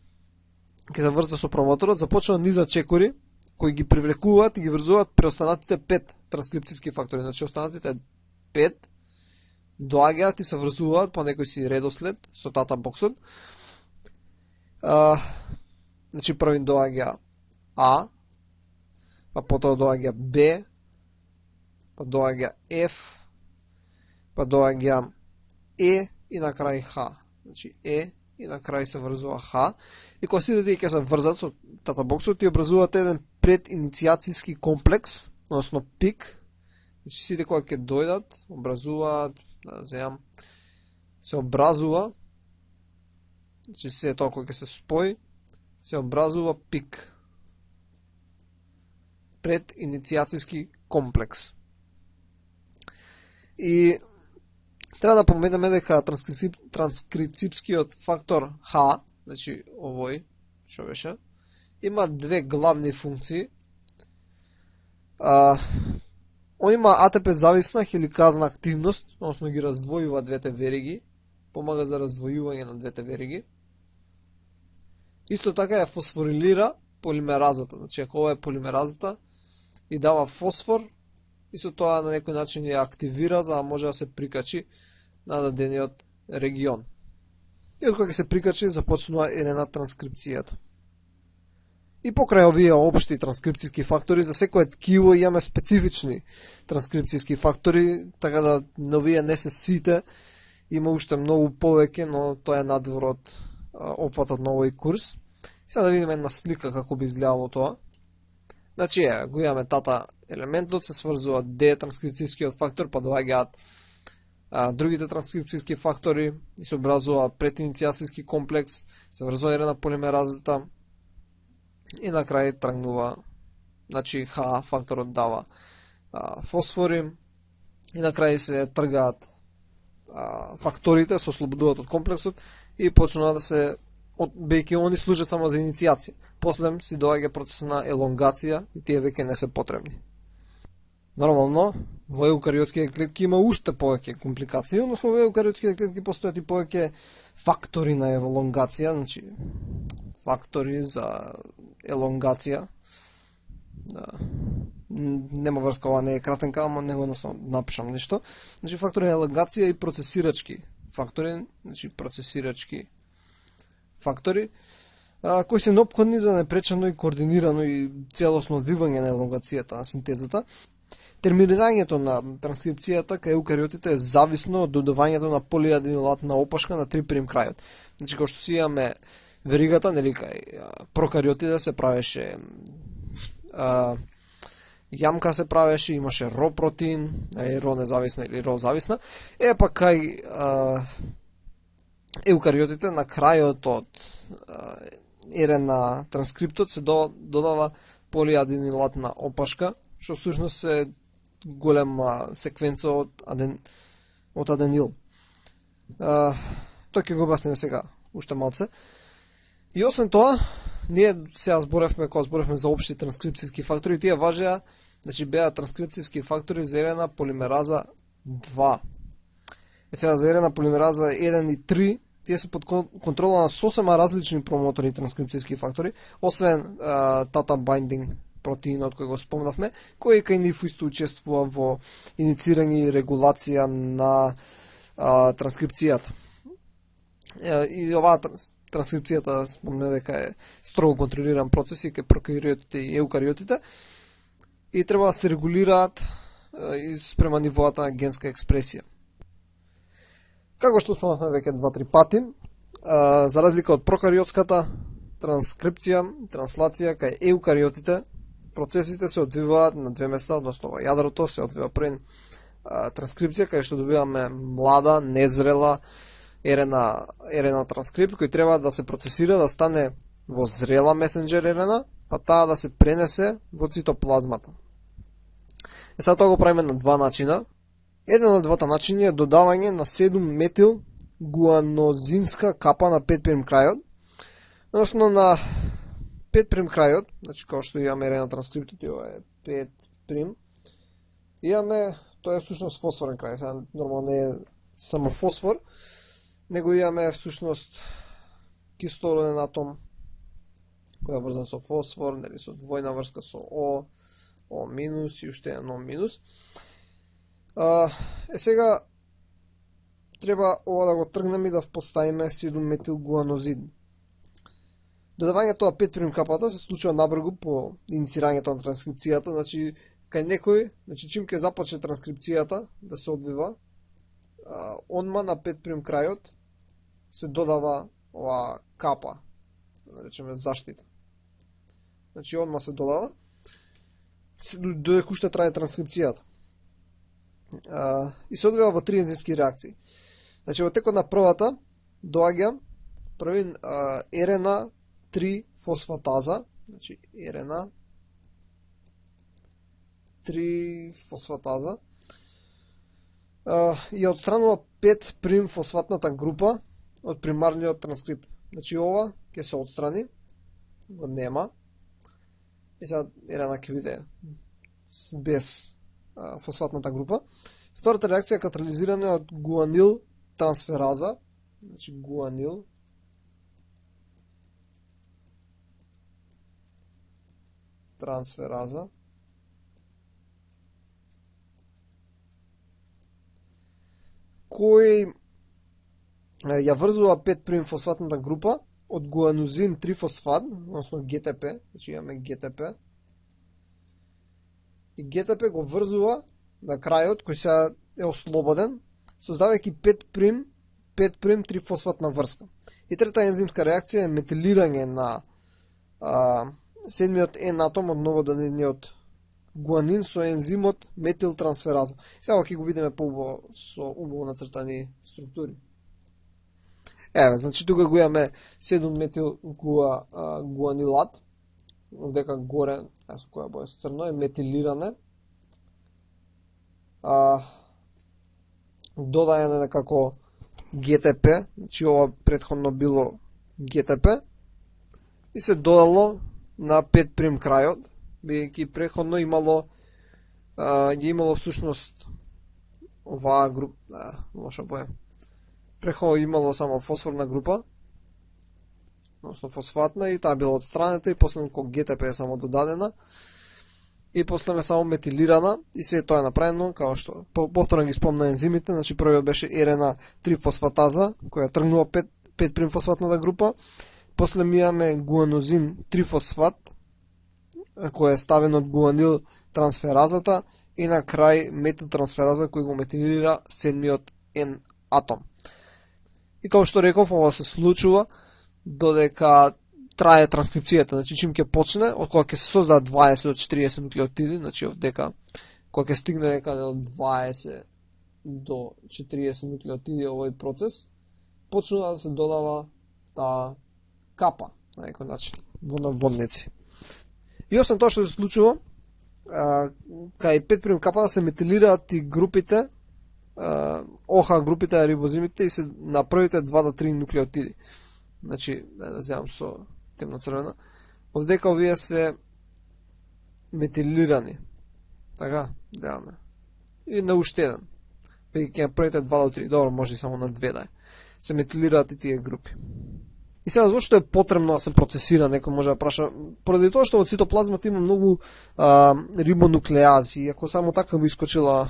ќе се врза со промоторот, започнува низа чекори кои ги привлекуваат и ги врзуваат преостанатите 5 транскрипцијски фактори. Значи останатите 5 доаѓаат и се врзуваат по некој си редослед со тата боксот. Значи првин доаѓа А, па потоа доаѓа Б, па доаѓа Ф, па доаѓа Е и на крај Х. Значи Е и на крај се врзува Х. И кога сите тие ќе се врзат со тата боксот и образуваат еден прединицијацијски комплекс, односно пик. Значи сите кои ќе дојдат, образуваат, да земам, се образува, значи се тоа кој ќе се спои, се образува пик. Прединицијацијски комплекс. И треба да поменеме дека транскрипцијскиот фактор Х, значи овој, што беше, има две главни функции. Он има АТП зависна хеликазна активност, односно ги раздвојува двете вериги, помага за раздвојување на двете вериги. Исто така ја фосфорилира полимеразата, значи ако ова е полимеразата и дава фосфор, и со тоа на некој начин ја активира за да може да се прикачи на дадениот регион. и од кога ќе се прикачи започнува РНА транскрипцијата. И покрај овие општи транскрипцијски фактори, за секое ткиво имаме специфични транскрипцијски фактори, така да овие не се сите, има уште многу повеќе, но тоа е надвор од опфатот на овој курс. Сега да видиме една слика како би изгледало тоа. Значи, го имаме тата елементот, се сврзува D транскрипцијскиот фактор, па доаѓаат другите транскрипцијски фактори и се образува прединициацијски комплекс, се врзува РНА полимеразата и на крај тргнува, значи Х факторот дава фосфори и на крај се тргаат факторите, се ослободуваат од комплексот и почнуваат да се бејќи они служат само за иницијација. После си доаѓа процес на елонгација и тие веќе не се потребни. Нормално, во еукариотските клетки има уште повеќе компликации, односно во еукариотските клетки постојат и повеќе фактори на елонгација, значи фактори за елонгација. Нема врска, ова не е кратенка, ама него напишам нешто. Значи фактори на елонгација и процесирачки фактори, значи процесирачки фактори, кои се неопходни за непречено и координирано и целосно одвивање на елонгацијата на синтезата. Терминирањето на транскрипцијата кај еукариотите е зависно од додавањето на полиаденилатна опашка на 3' крајот. Значи, како што си имаме веригата, нели, кај прокариотите се правеше јамка се правеше, имаше ро протеин, ро независна или ро зависна. Па кај еукариотите на крајот од РНА транскриптот се додава полиаденилатна опашка, што всушност е голема секвенца од аденил. Тоа ќе го објасниме сега уште малце. И освен тоа, ние сега кога зборевме за општи транскрипцијски фактори, тие важеа, значи беа транскрипцијски фактори за РНА полимераза 2. Сега за РНА полимераза 1 и 3, тие се под контрола на сосема различни промотори транскрипцијски фактори, освен тата binding протеинот кој го спомнавме, кој кај нив исто учествува во иницирање и регулација на транскрипцијата. И оваа транскрипцијата спомне дека е строго контролиран процес и кај прокариотите и еукариотите и треба да се регулираат и спрема нивоата на генска експресија. Како што спомнавме веќе 2-3 пати, за разлика од прокариотската транскрипција, транслација кај еукариотите, процесите се одвиваат на две места, односно во јадрото се одвива пред транскрипција, кај што добиваме млада, незрела РНА транскрипт, кој треба да се процесира, да стане во зрела месенџер РНА, па таа да се пренесе во цитоплазмата. Сега тоа го правиме на два начина. Еден од двата начини е додавање на 7-метил гуанозинска капа на 5' крајот, односно на 5' крајот, значи како што имаме РНА транскриптот, ова е 5', имаме, тоа е всушност фосфорен крај, сега нормално не е само фосфор, него имаме всушност кислороден атом, кој е врзан со фосфор, нели со двојна врска со О минус и уште едно минус. Сега треба ова да го тргнеме и да поставиме 7-метил гуанозин. Додавањето тоа 5' капата се случува набрзо по иницирањето на транскрипцијата, значи кај некој, значи чим ќе започне транскрипцијата да се одвива, одма на 5' крајот се додава ова капа, да речеме заштита. Значи одма се додава, додека уште трае транскрипцијата. И се одвива во 3 ензимски реакции. Значи во текот на првата доаѓа први РНА 3 фосфатаза, значи РНА 3 фосфатаза и отстранува 5' фосфатната група од примарниот транскрипт. Значи ова ќе се отстрани, го нема. И сега РНА ќе биде без фосфатната група. Втората реакција е катализирана од гуанил трансфераза, значи гуанил трансфераза, кој ја врзува 5'-фосфатната група од гуанозин 3-фосфат, односно ГТП, значи имаме ГТП. И ГТП го врзува на крајот кој сега е ослободен, создавајќи 5'-3-фосфатна врска. И трета ензимска реакција е метилирање на седмиот N атом од новодадениот гуанин со ензимот метилтрансфераза. Сега ќе го видиме поубаво со убаво нацртани структури. Еве, значи тука го имаме 7 метил гуанилат, дека горе, со која боја со црно, е метилиране. Додајане некако ГТП, значи ова претходно било ГТП, и се додало на 5' крајот, бидејќи претходно имало всушност оваа група, лоша боја. Претходно имало само фосфорна група, односно фосфатна, и таа била отстранета, и после кога ГТП е само додадена, и после ме само метилирана, и се тоа е направено, као што повторно ги спомна ензимите, значи првиот беше ерена 3-фосфатаза, која тргнува 5'-фосфатната група, после ми имаме гуанозин 3-фосфат, кој е ставен од гуанил трансферазата, и на крај метилтрансфераза кој го метилира седмиот N атом. И како што реков, ова се случува додека трае транскрипцијата, значи чим ќе почне, од кога ќе се создадат 20 до 40 нуклеотиди, значи овдека кога ќе стигне некаде од 20 до 40 нуклеотиди овој процес, почнува да се додава таа капа на некој начин во наводници. И освен тоа што се случува, кај 5' капа да се метилираат и групите, ОХ групите, рибозимите, и се на првите 2 до 3 нуклеотиди. Значи, да земам со темно-црвена. Овдека овие се метилирани. Така, гледаме. И на уште еден. Веќе на првите 2 до 3, добро, може и само на 2 да е. Се метилираат и тие групи. И сега, зашто е потребно да се процесира, некој може да праша, поради тоа што во цитоплазмата има многу рибонуклеази, и ако само така би искочила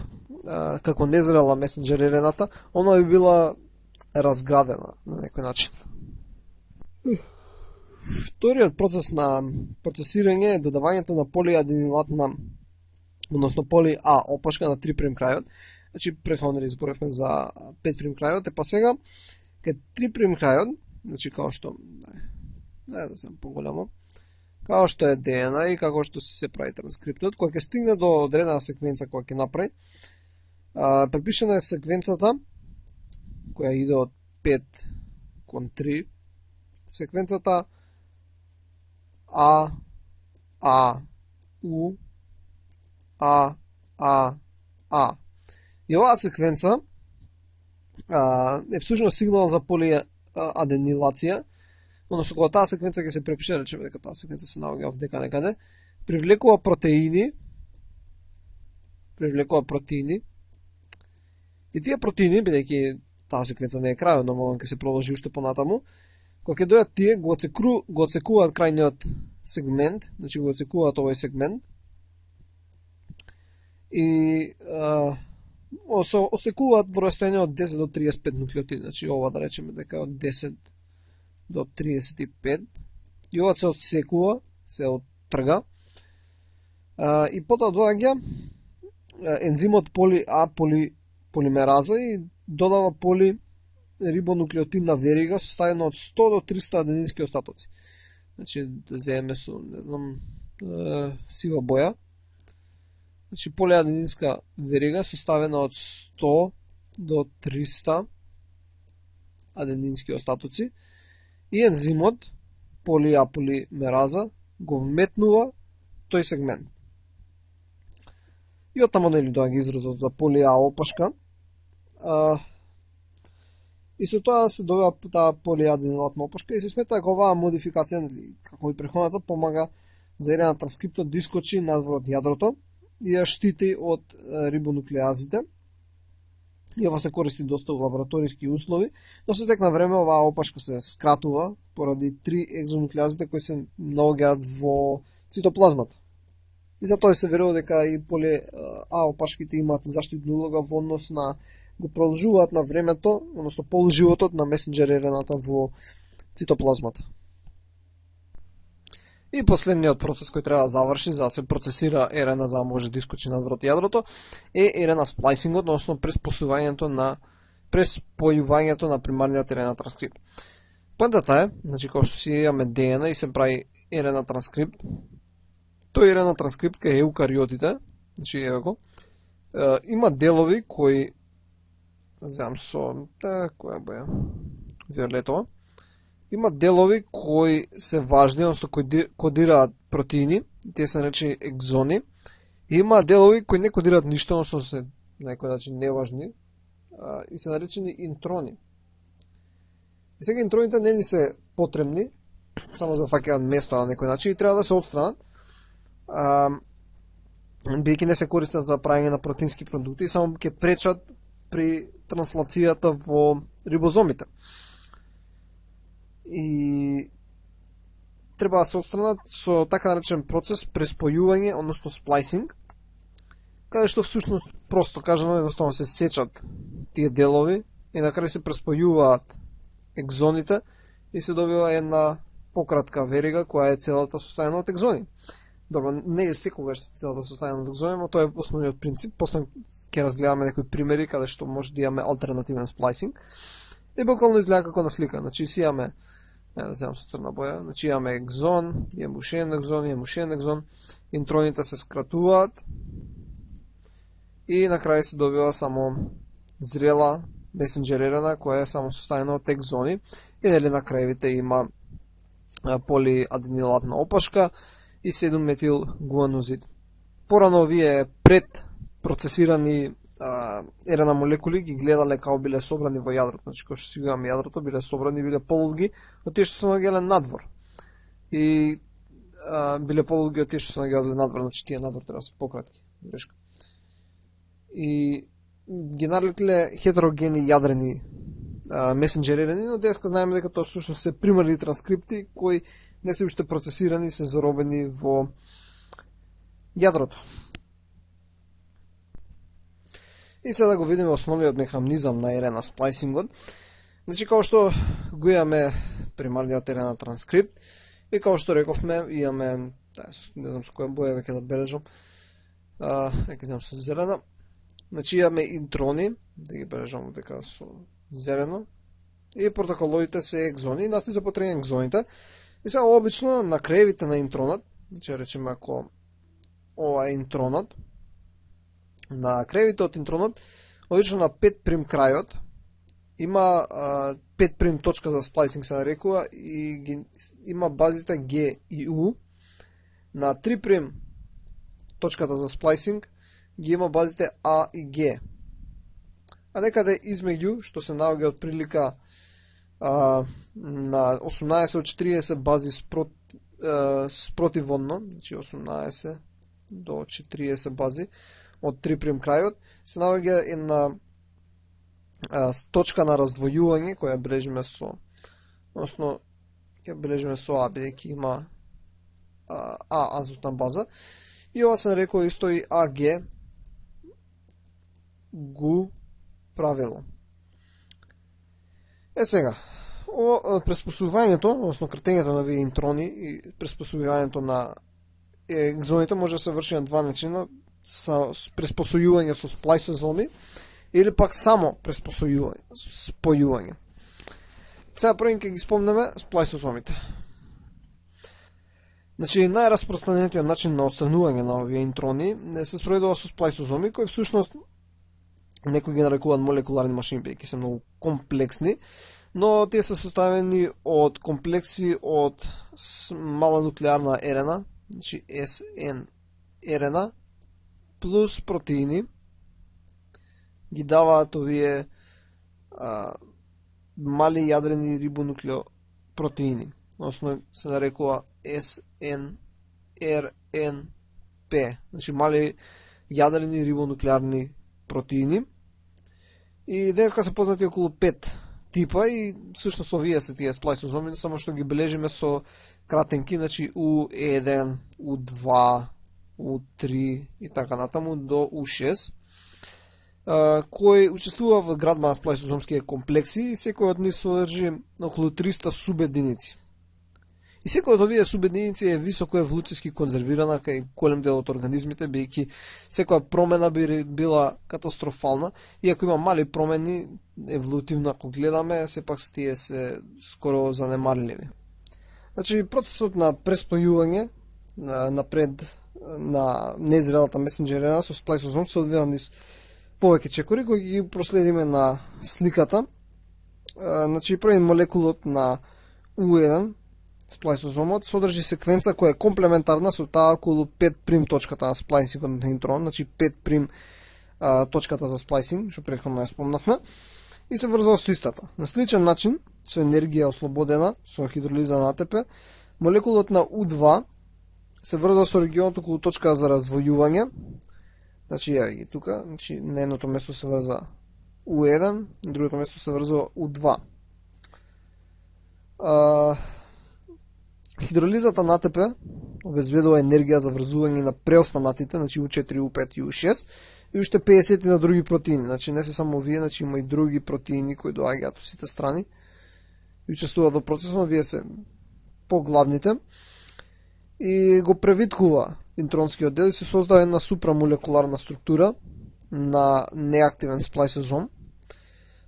како незрела месенџер рената, она би била разградена на некој начин. Вториот процес на процесирање е додавањето на полиаденилатна, односно поли-А опашка на 3' крајот. Значи, претходно изборевме за 5' крајот, па сега, кај 3' крајот, значи као што, да сам поголемо, као што е ДНА и како што се прави транскриптот, кога ќе стигне до одредена секвенца која ќе направи, препишена е секвенцата која иде од 5 кон 3, секвенцата А, У, А. И оваа секвенца е всушност сигнал за полиаденилација, односно кога таа секвенца ќе се препише, речеме дека таа секвенца се наоѓа овдека некаде, привлекува протеини, и тие протеини, бидејќи таа секвенца не е крајот, нормално ќе се продолжи уште понатаму, кога ќе дојдат тие, го отсекуваат крајниот сегмент, значи го отсекуваат овој сегмент, и осекуваат во растојание од 10 до 35 нуклеотиди, значи ова да речеме дека од 10 до 35, и ова се отсекува, се оттрга, и потоа доаѓа ензимот поли-А полимераза и додава полирибонуклеотидна верига составена од 100 до 300 аденински остатоци. Значи, да земеме со, не знам, сива боја. Значи, полиаденинска верига составена од 100 до 300 аденински остатоци и ензимот поли-А полимераза го вметнува тој сегмент. И оттаму нели доаѓа изразот за поли-А опашка. И со тоа се добива таа полиаденилатна опашка и се смета дека оваа модификација, како и претходната, помага за ерена транскриптот да искочи надвор од јадрото и ја штити од рибонуклеазите. И ова се користи доста во лабораториски услови, но со тек на време оваа опашка се скратува поради 3 екзонуклеазите кои се наоѓаат во цитоплазмата. И затоа се верува дека и поли-А опашките имаат заштитна улога во однос на го продолжуваат на времето, односно полуживотот на месенџер РНА-та во цитоплазмата. И последниот процес кој треба да заврши за да се процесира РНА за да може да искочи надвор од јадрото е РНА сплайсингот, односно преспојувањето на примарниот РНА транскрипт. Поентата е, значи кога што си имаме ДНА и се прави РНА транскрипт, тој РНА транскрипт кај еукариотите, значи ево го, има делови кои земам со која боја виолетова. Има делови кои се важни, односно кои кодираат протеини, тие се наречени екзони. И има делови кои не кодираат ништо, односно се на некој начин неважни, и се наречени интрони. И сега интроните не ни се потребни, само за фаќаат место на некој начин и треба да се отстранат. Бијќи не се користат за правење на протеински продукти и само ќе пречат при транслацијата во рибозомите. И треба да се отстранат со така наречен процес преспојување, односно сплайсинг, каде што всушност просто кажано едноставно се сечат тие делови и на крај се преспојуваат екзоните и се добива една пократка верига која е целата составена од екзони. Добро, не е секогаш целата составена од екзони, но тоа е основниот принцип. После ќе разгледаме некои примери каде што може да имаме алтернативен сплайсинг. И буквално изгледа како на слика. Значи си имаме, да земам со црна боја, значи имаме екзон, имаме ушен екзон, интроните се скратуваат и на крај се добива само зрела месенџер РНА која е само составена од екзони и нели на крајвите има полиаденилатна опашка и 7-метил гуанозид. Порано овие пред процесирани РНА молекули ги гледале како биле собрани во јадрото, значи кога што си имаме јадрото биле собрани, биле полудги од тие што се наоѓале надвор. И биле полудги од тие што се наоѓале надвор, значи тие надвор треба да се пократки. Грешка. И ги нарекли хетерогени јадрени месенџер РНА, но деска знаеме дека тоа всушност се примарни транскрипти кои не се уште процесирани, се заробени во јадрото. И сега да го видиме основниот механизам на РНА сплайсингот. Значи, како што го имаме примарниот РНА транскрипт и како што рековме, имаме, не знам со која боја веќе да бележам, веќе знам со зелена. Значи, имаме интрони, да ги бележам дека со зелено, и протоколоидите се екзони, и нас ни се потребни екзоните. И сега обично на краевите на интронот, значи речеме ако ова е интронот, на краевите од интронот, обично на 5' крајот, има 5' точка за сплайсинг се нарекува и има базите G и U. На 3' точката за сплайсинг ги има базите A и G. А некаде измеѓу, што се наоѓа од прилика на 18 од 40 бази спротивонно, значи 18 до 40 бази од 3' крајот, се наоѓа една точка на раздвојување која бележиме со, односно ќе бележиме со А, бидејќи има А азотна база, и ова се нарекува исто и АГ ГУ правило. Сега, преспособувањето, односно кратењето на овие интрони и преспособувањето на екзоните може да се врши на два начина, со преспособување со сплайсозоми или пак само спојување. Сега прво ќе ги спомнеме сплайсозомите. Значи, најраспространетиот начин на отстранување на овие интрони се спроведува со сплайсозоми, кои всушност некои ги нарекуваат молекуларни машини, бидејќи се многу комплексни, но тие се составени од комплекси од мала нуклеарна РНА, значи SN РНА, плюс протеини, ги даваат овие мали јадрени рибонуклеопротеини, односно се нарекува SNRNP, значи мали јадрени рибонуклеарни протеини. И денеска се познати околу 5 типа и всушност овие се тие сплайсозоми, само што ги бележиме со кратенки, значи U1, U2, U3 и така натаму до U6. кој учествува во градба на сплајсозомските комплекси и секој од нив содржи околу 300 субединици. И секој од овие субединици е високо еволуцијски конзервирана кај голем дел од организмите, бидејќи секоја промена би била катастрофална, иако има мали промени, еволутивно ако гледаме, сепак тие се скоро занемарливи. Значи, процесот на преспојување напред на незрелата месенџер RNA со сплајсозом се одвива низ повеќе чекори кои ги проследиме на сликата. Значи, први молекулот на U1 сплајсозомот содржи секвенца која е комплементарна со таа околу 5' точката на сплајсингот на интрон, значи 5' точката за сплајсинг, што претходно ја спомнавме, и се врзува со истата. На сличен начин, со енергија ослободена, со хидролиза на АТП, молекулот на U2 се врзува со регионот околу точка за развојување. Значи, ја ги тука, значи, на едното место се врза U1, на другото место се врзува U2. Хидролизата на АТП обезбедува енергија за врзување на преостанатите, значи U4, U5 и U6, и уште 50 на други протеини. Значи, не се само овие, значи има и други протеини кои доаѓаат од сите страни и учествуваат во процесот, но вие се поглавните. И го превиткува интронскиот дел и се создава една супрамолекуларна структура на неактивен сплајсозом.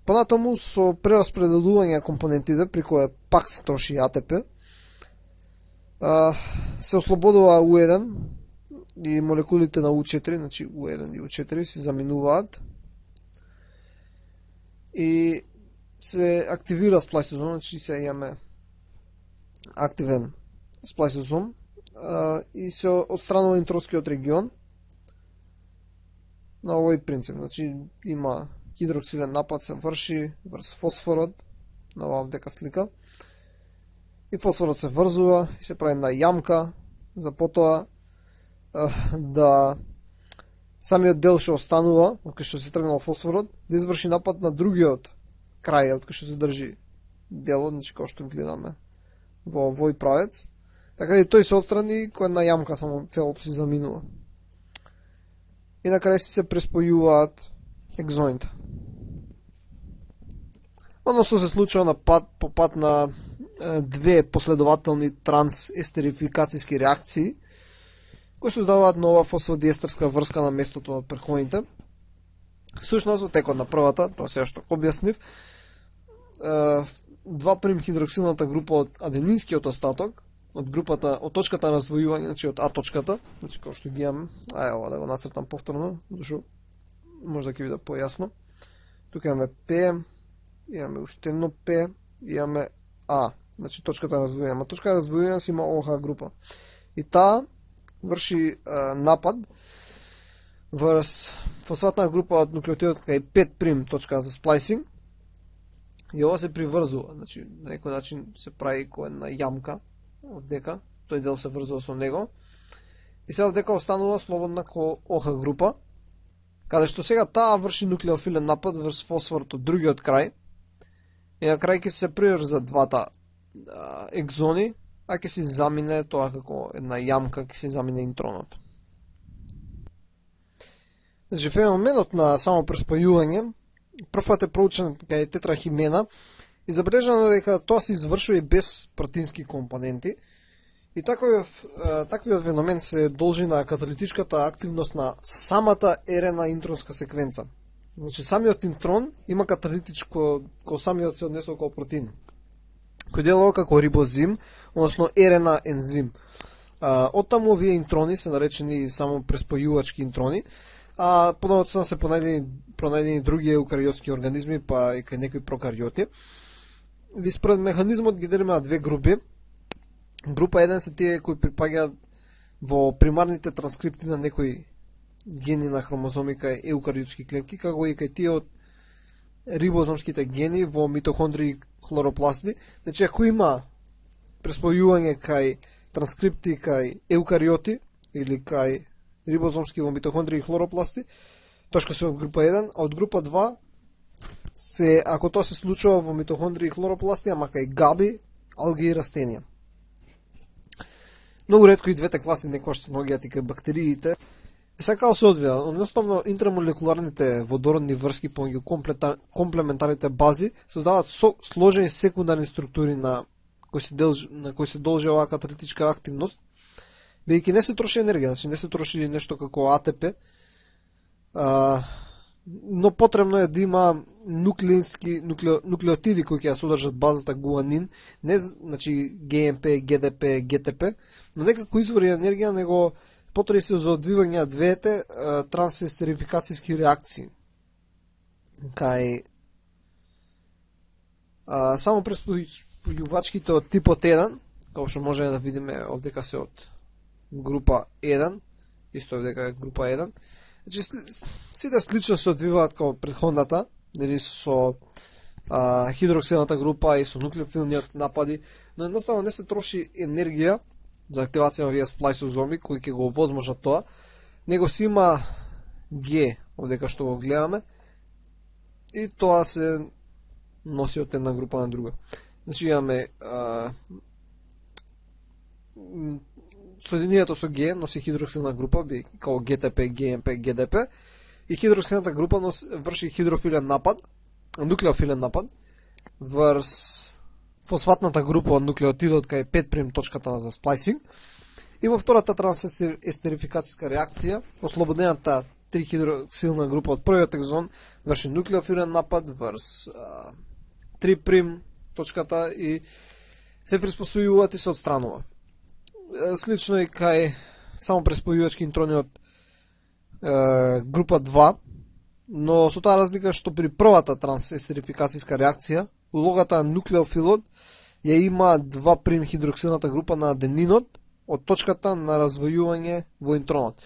Понатаму со прераспределување на компонентите, при која пак се троши АТП, се ослободува U1 и молекулите на U4, значи U1 и U4 се заминуваат и се активира сплајсозом, значи се имаме активен сплајсозом и се отстранува интронскиот регион на овој принцип. Значи има хидроксилен напад се врши врз фосфорот на оваа дека слика. И фосфорот се врзува и се прави една јамка за потоа да самиот дел што останува, кај што се тргнал фосфорот, да изврши напад на другиот крај од кај што се држи делот, значи како што гледаме во овој правец. Така и тој се отстрани, кој една јамка само целото се заминува. И на крај се преспојуваат екзоните. Односно се случува на по пат на две последователни трансестерификацијски реакции кои создаваат нова фосфодиестерска врска на местото од претходните. Всушност, во текот на првата, тоа се што објаснив, 2' хидроксилната група од аденинскиот остаток, од групата, од точката на развојување, значи од А точката, значи како што ги имаме, ова да го нацртам повторно, зашто може да ќе биде појасно. Тука имаме П, имаме уште едно П, имаме А, значи точката на развојување. Ама точката на развојување си има ОХ група. И таа врши напад врз фосфатна група од нуклеотидот кај 5' точка за сплајсинг. И ова се приврзува, значи на некој начин се прави кој една јамка овдека, тој дел се врзува со него. И сега дека останува слободна ко ОХ група, каде што сега таа врши нуклеофилен напад врз фосфорот од другиот крај. И на крај ќе се приврзат двата екзони, а ќе се замине тоа како една јамка, ќе се замине интронот. Значи, феноменот на само преспојување првпат е проучен кај тетрахимена и забележано дека тоа се извршува и без протеински компоненти. И таквиот феномен се должи на каталитичката активност на самата RNA интронска секвенца. Значи, самиот интрон има каталитичко, кој самиот се однесува како протеин, кој делува како рибозим, односно RNA ензим. Оттаму овие интрони се наречени само преспојувачки интрони, а подоцна се пронајдени други еукариотски организми, па и кај некои прокариоти. И според механизмот ги делиме на две групи. Група 1 се тие кои припаѓаат во примарните транскрипти на некои гени на хромозоми кај еукариотски клетки, како и кај тие од рибозомските гени во митохондрии и хлоропласти. Значи, ако има преспојување кај транскрипти кај еукариоти или кај рибозомски во митохондрии и хлоропласти, точка се од група 1, а од група 2 се, ако тоа се случува во митохондрии и хлоропласти, ама кај габи, алги и растенија. Многу ретко и двете класи некојаш се наоѓаат и кај бактериите. И сега како се одвива? Едноставно интрамолекуларните водородни врски помеѓу комплементарните бази создаваат сложени секундарни структури на кои се должи оваа каталитичка активност, бидејќи не се троши енергија, значи не се троши нешто како АТП, но потребно е да има нуклеотиди кои ќе ја содржат базата гуанин, не значи ГМП, ГДП, ГТП, но некако извори енергија него потреби се за одвивање двете трансестерификацијски реакции. Кај само преспојувачките од типот 1, како што можеме да видиме овдека се од група 1, исто овдека е група 1, значи сите слично се одвиваат како претходната, нели со хидроксилната група и со нуклеофилниот напади, но едноставно не се троши енергија за активација на овие сплайсозоми кои ќе го овозможат тоа, него си има Г овдека што го гледаме и тоа се носи од една група на друга. Значи имаме соединението со Г носи хидроксилна група, како ГТП, ГМП, ГДП, и хидроксилната група врши хидрофилен напад, нуклеофилен напад, врз фосфатната група од нуклеотидот кај 5' точката за сплайсинг, и во втората трансестерификацијска реакција, ослободената 3 хидроксилна група од првиот екзон врши нуклеофилен напад врз 3' точката и се приспособуваат и се отстранува. Слично и кај само преспојувачки интрони од група 2, но со таа разлика што при првата трансестерификацијска реакција улогата на нуклеофилот ја има 2' хидроксилната група на аденинот од точката на развојување во интронот.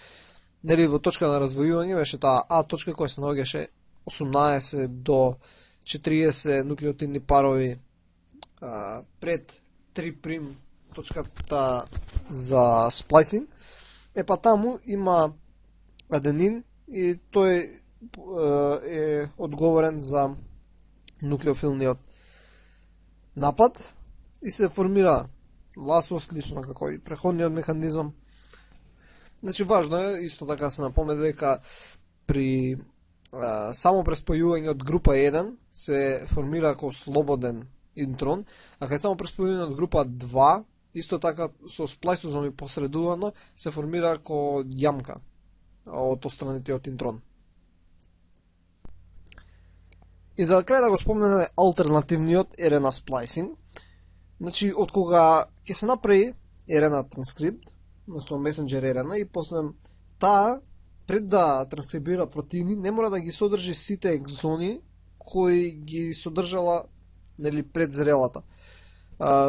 Нели во точка на развојување беше таа А точка која се наоѓаше 18 до 40 нуклеотидни парови пред 3' точката за сплайсинг. Па таму има аденин и тој е одговорен за нуклеофилниот напад и се формира ласо слично како и преходниот механизам. Значи важно е исто така се напомне дека при само преспојување од група 1 се формира како слободен интрон, а кај само преспојување од група 2 исто така со сплайсозоми посредувано се формира како јамка од отстранетиот интрон. И за крај да го спомнеме алтернативниот RNA сплайсинг. Значи, од кога ќе се направи RNA транскрипт, односно месенџер RNA, и после таа, пред да транскрибира протеини, не мора да ги содржи сите екзони кои ги содржала, нели, пред зрелата.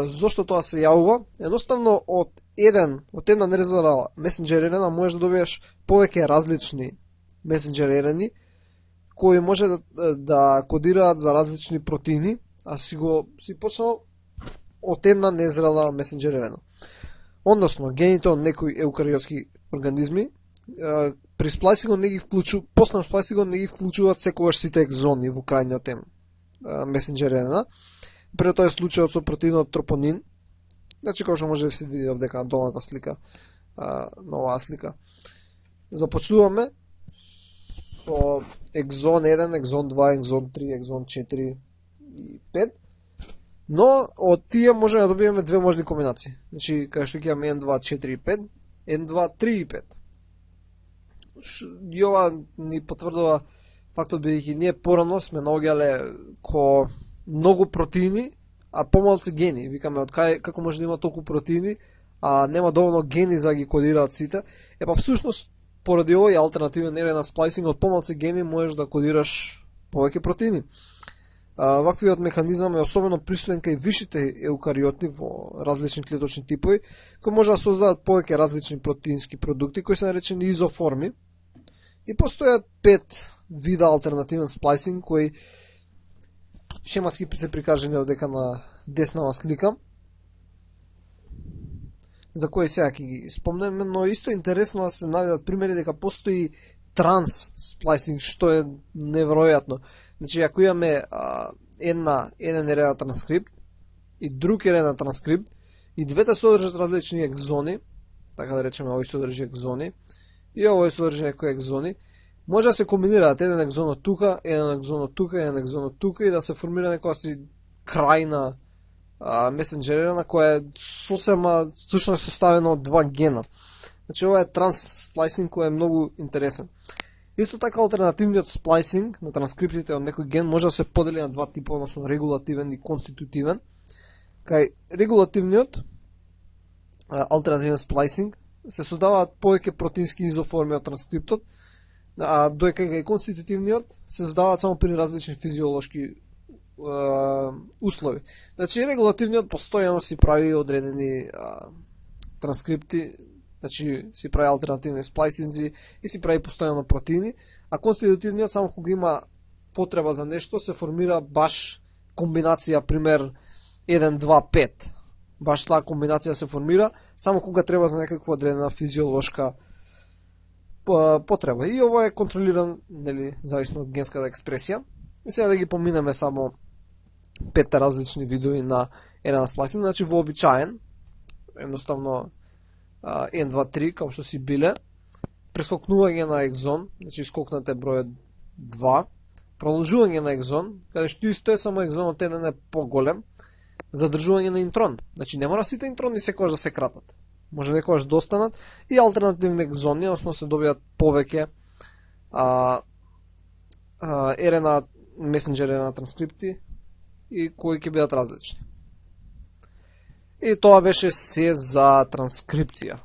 Зошто тоа се јавува? Едноставно од една нерезервала месенџер RNA можеш да добиеш повеќе различни месенџер RNA кои може да кодираат за различни протеини, а си почнал од една незрела месенџер RNA. Односно, гените од некои еукариотски организми при сплайсингот не ги после сплайсингот не ги вклучуваат секогаш сите екзони во крајниот месенџер RNA. Пред тоа е случајот со протеинот тропонин. Значи, како што може да се види овдека на долната слика, на оваа слика. Започнуваме со екзон 1, екзон 2, екзон 3, екзон 4 и 5. Но од тие може да добиеме две можни комбинации. Значи, кај што ќе имаме N2, 4 и 5, N2, 3 и 5. И ова ни потврдува фактот бидејќи ние порано сме наоѓале ко многу протеини, а помалку гени. Викаме од кај како може да има толку протеини, а нема доволно гени за да ги кодираат сите. Па всушност поради овој алтернативен RNA сплайсинг од помалку гени можеш да кодираш повеќе протеини. Ваквиот механизам е особено присутен кај вишите еукариоти во различни клеточни типови, кои може да создадат повеќе различни протеински продукти кои се наречени изоформи. И постојат 5 вида алтернативен сплайсинг кои шематски се прикажани овдека на деснава слика, за кои сега ќе ги спомнеме, но исто интересно да се наведат примери дека постои транс сплайсинг, што е неверојатно. Значи, ако имаме еден RNA транскрипт и друг RNA транскрипт, и двете содржат различни екзони, така да речеме, овој содржи екзони, и овој содржи некои екзони. Може да се комбинираат еден екзон од тука, еден екзон од тука, еден екзон од тука и да се формира некоја си крајна месенџерина на која е сосема всушност составена од два гена. Значи ова е транс-сплайсинг кој е многу интересен. Исто така алтернативниот сплайсинг на транскриптите од некој ген може да се подели на два типа, односно регулативен и конститутивен. Кај регулативниот алтернативен сплайсинг се создаваат повеќе протеински изоформи од транскриптот, а доека кај конститутивниот се создаваат само при различни физиолошки услови. Значи регулативниот постојано си прави одредени транскрипти, значи си прави алтернативни сплайсинзи и си прави постојано протеини, а конститутивниот само кога има потреба за нешто се формира баш комбинација, пример 1, 2, 5. Баш таа комбинација се формира само кога треба за некаква одредена физиолошка потреба. И ова е контролиран, нели, зависно од генската експресија. И сега да ги поминеме само 5 различни видови на еден сплайсинг. Значи вообичаен, едноставно 1, 2, 3, како што си биле. Прескокнување на екзон, значи скокнате бројот 2. Продолжување на екзон, каде што исто е, само екзонот еден е поголем. Задржување на интрон, значи не мора сите интрони секогаш да се кратат. Може некогаш да останат и алтернативни екзони, односно се добијат повеќе RNA месенџер RNA транскрипти и кои ќе бидат различни. И тоа беше се за транскрипција.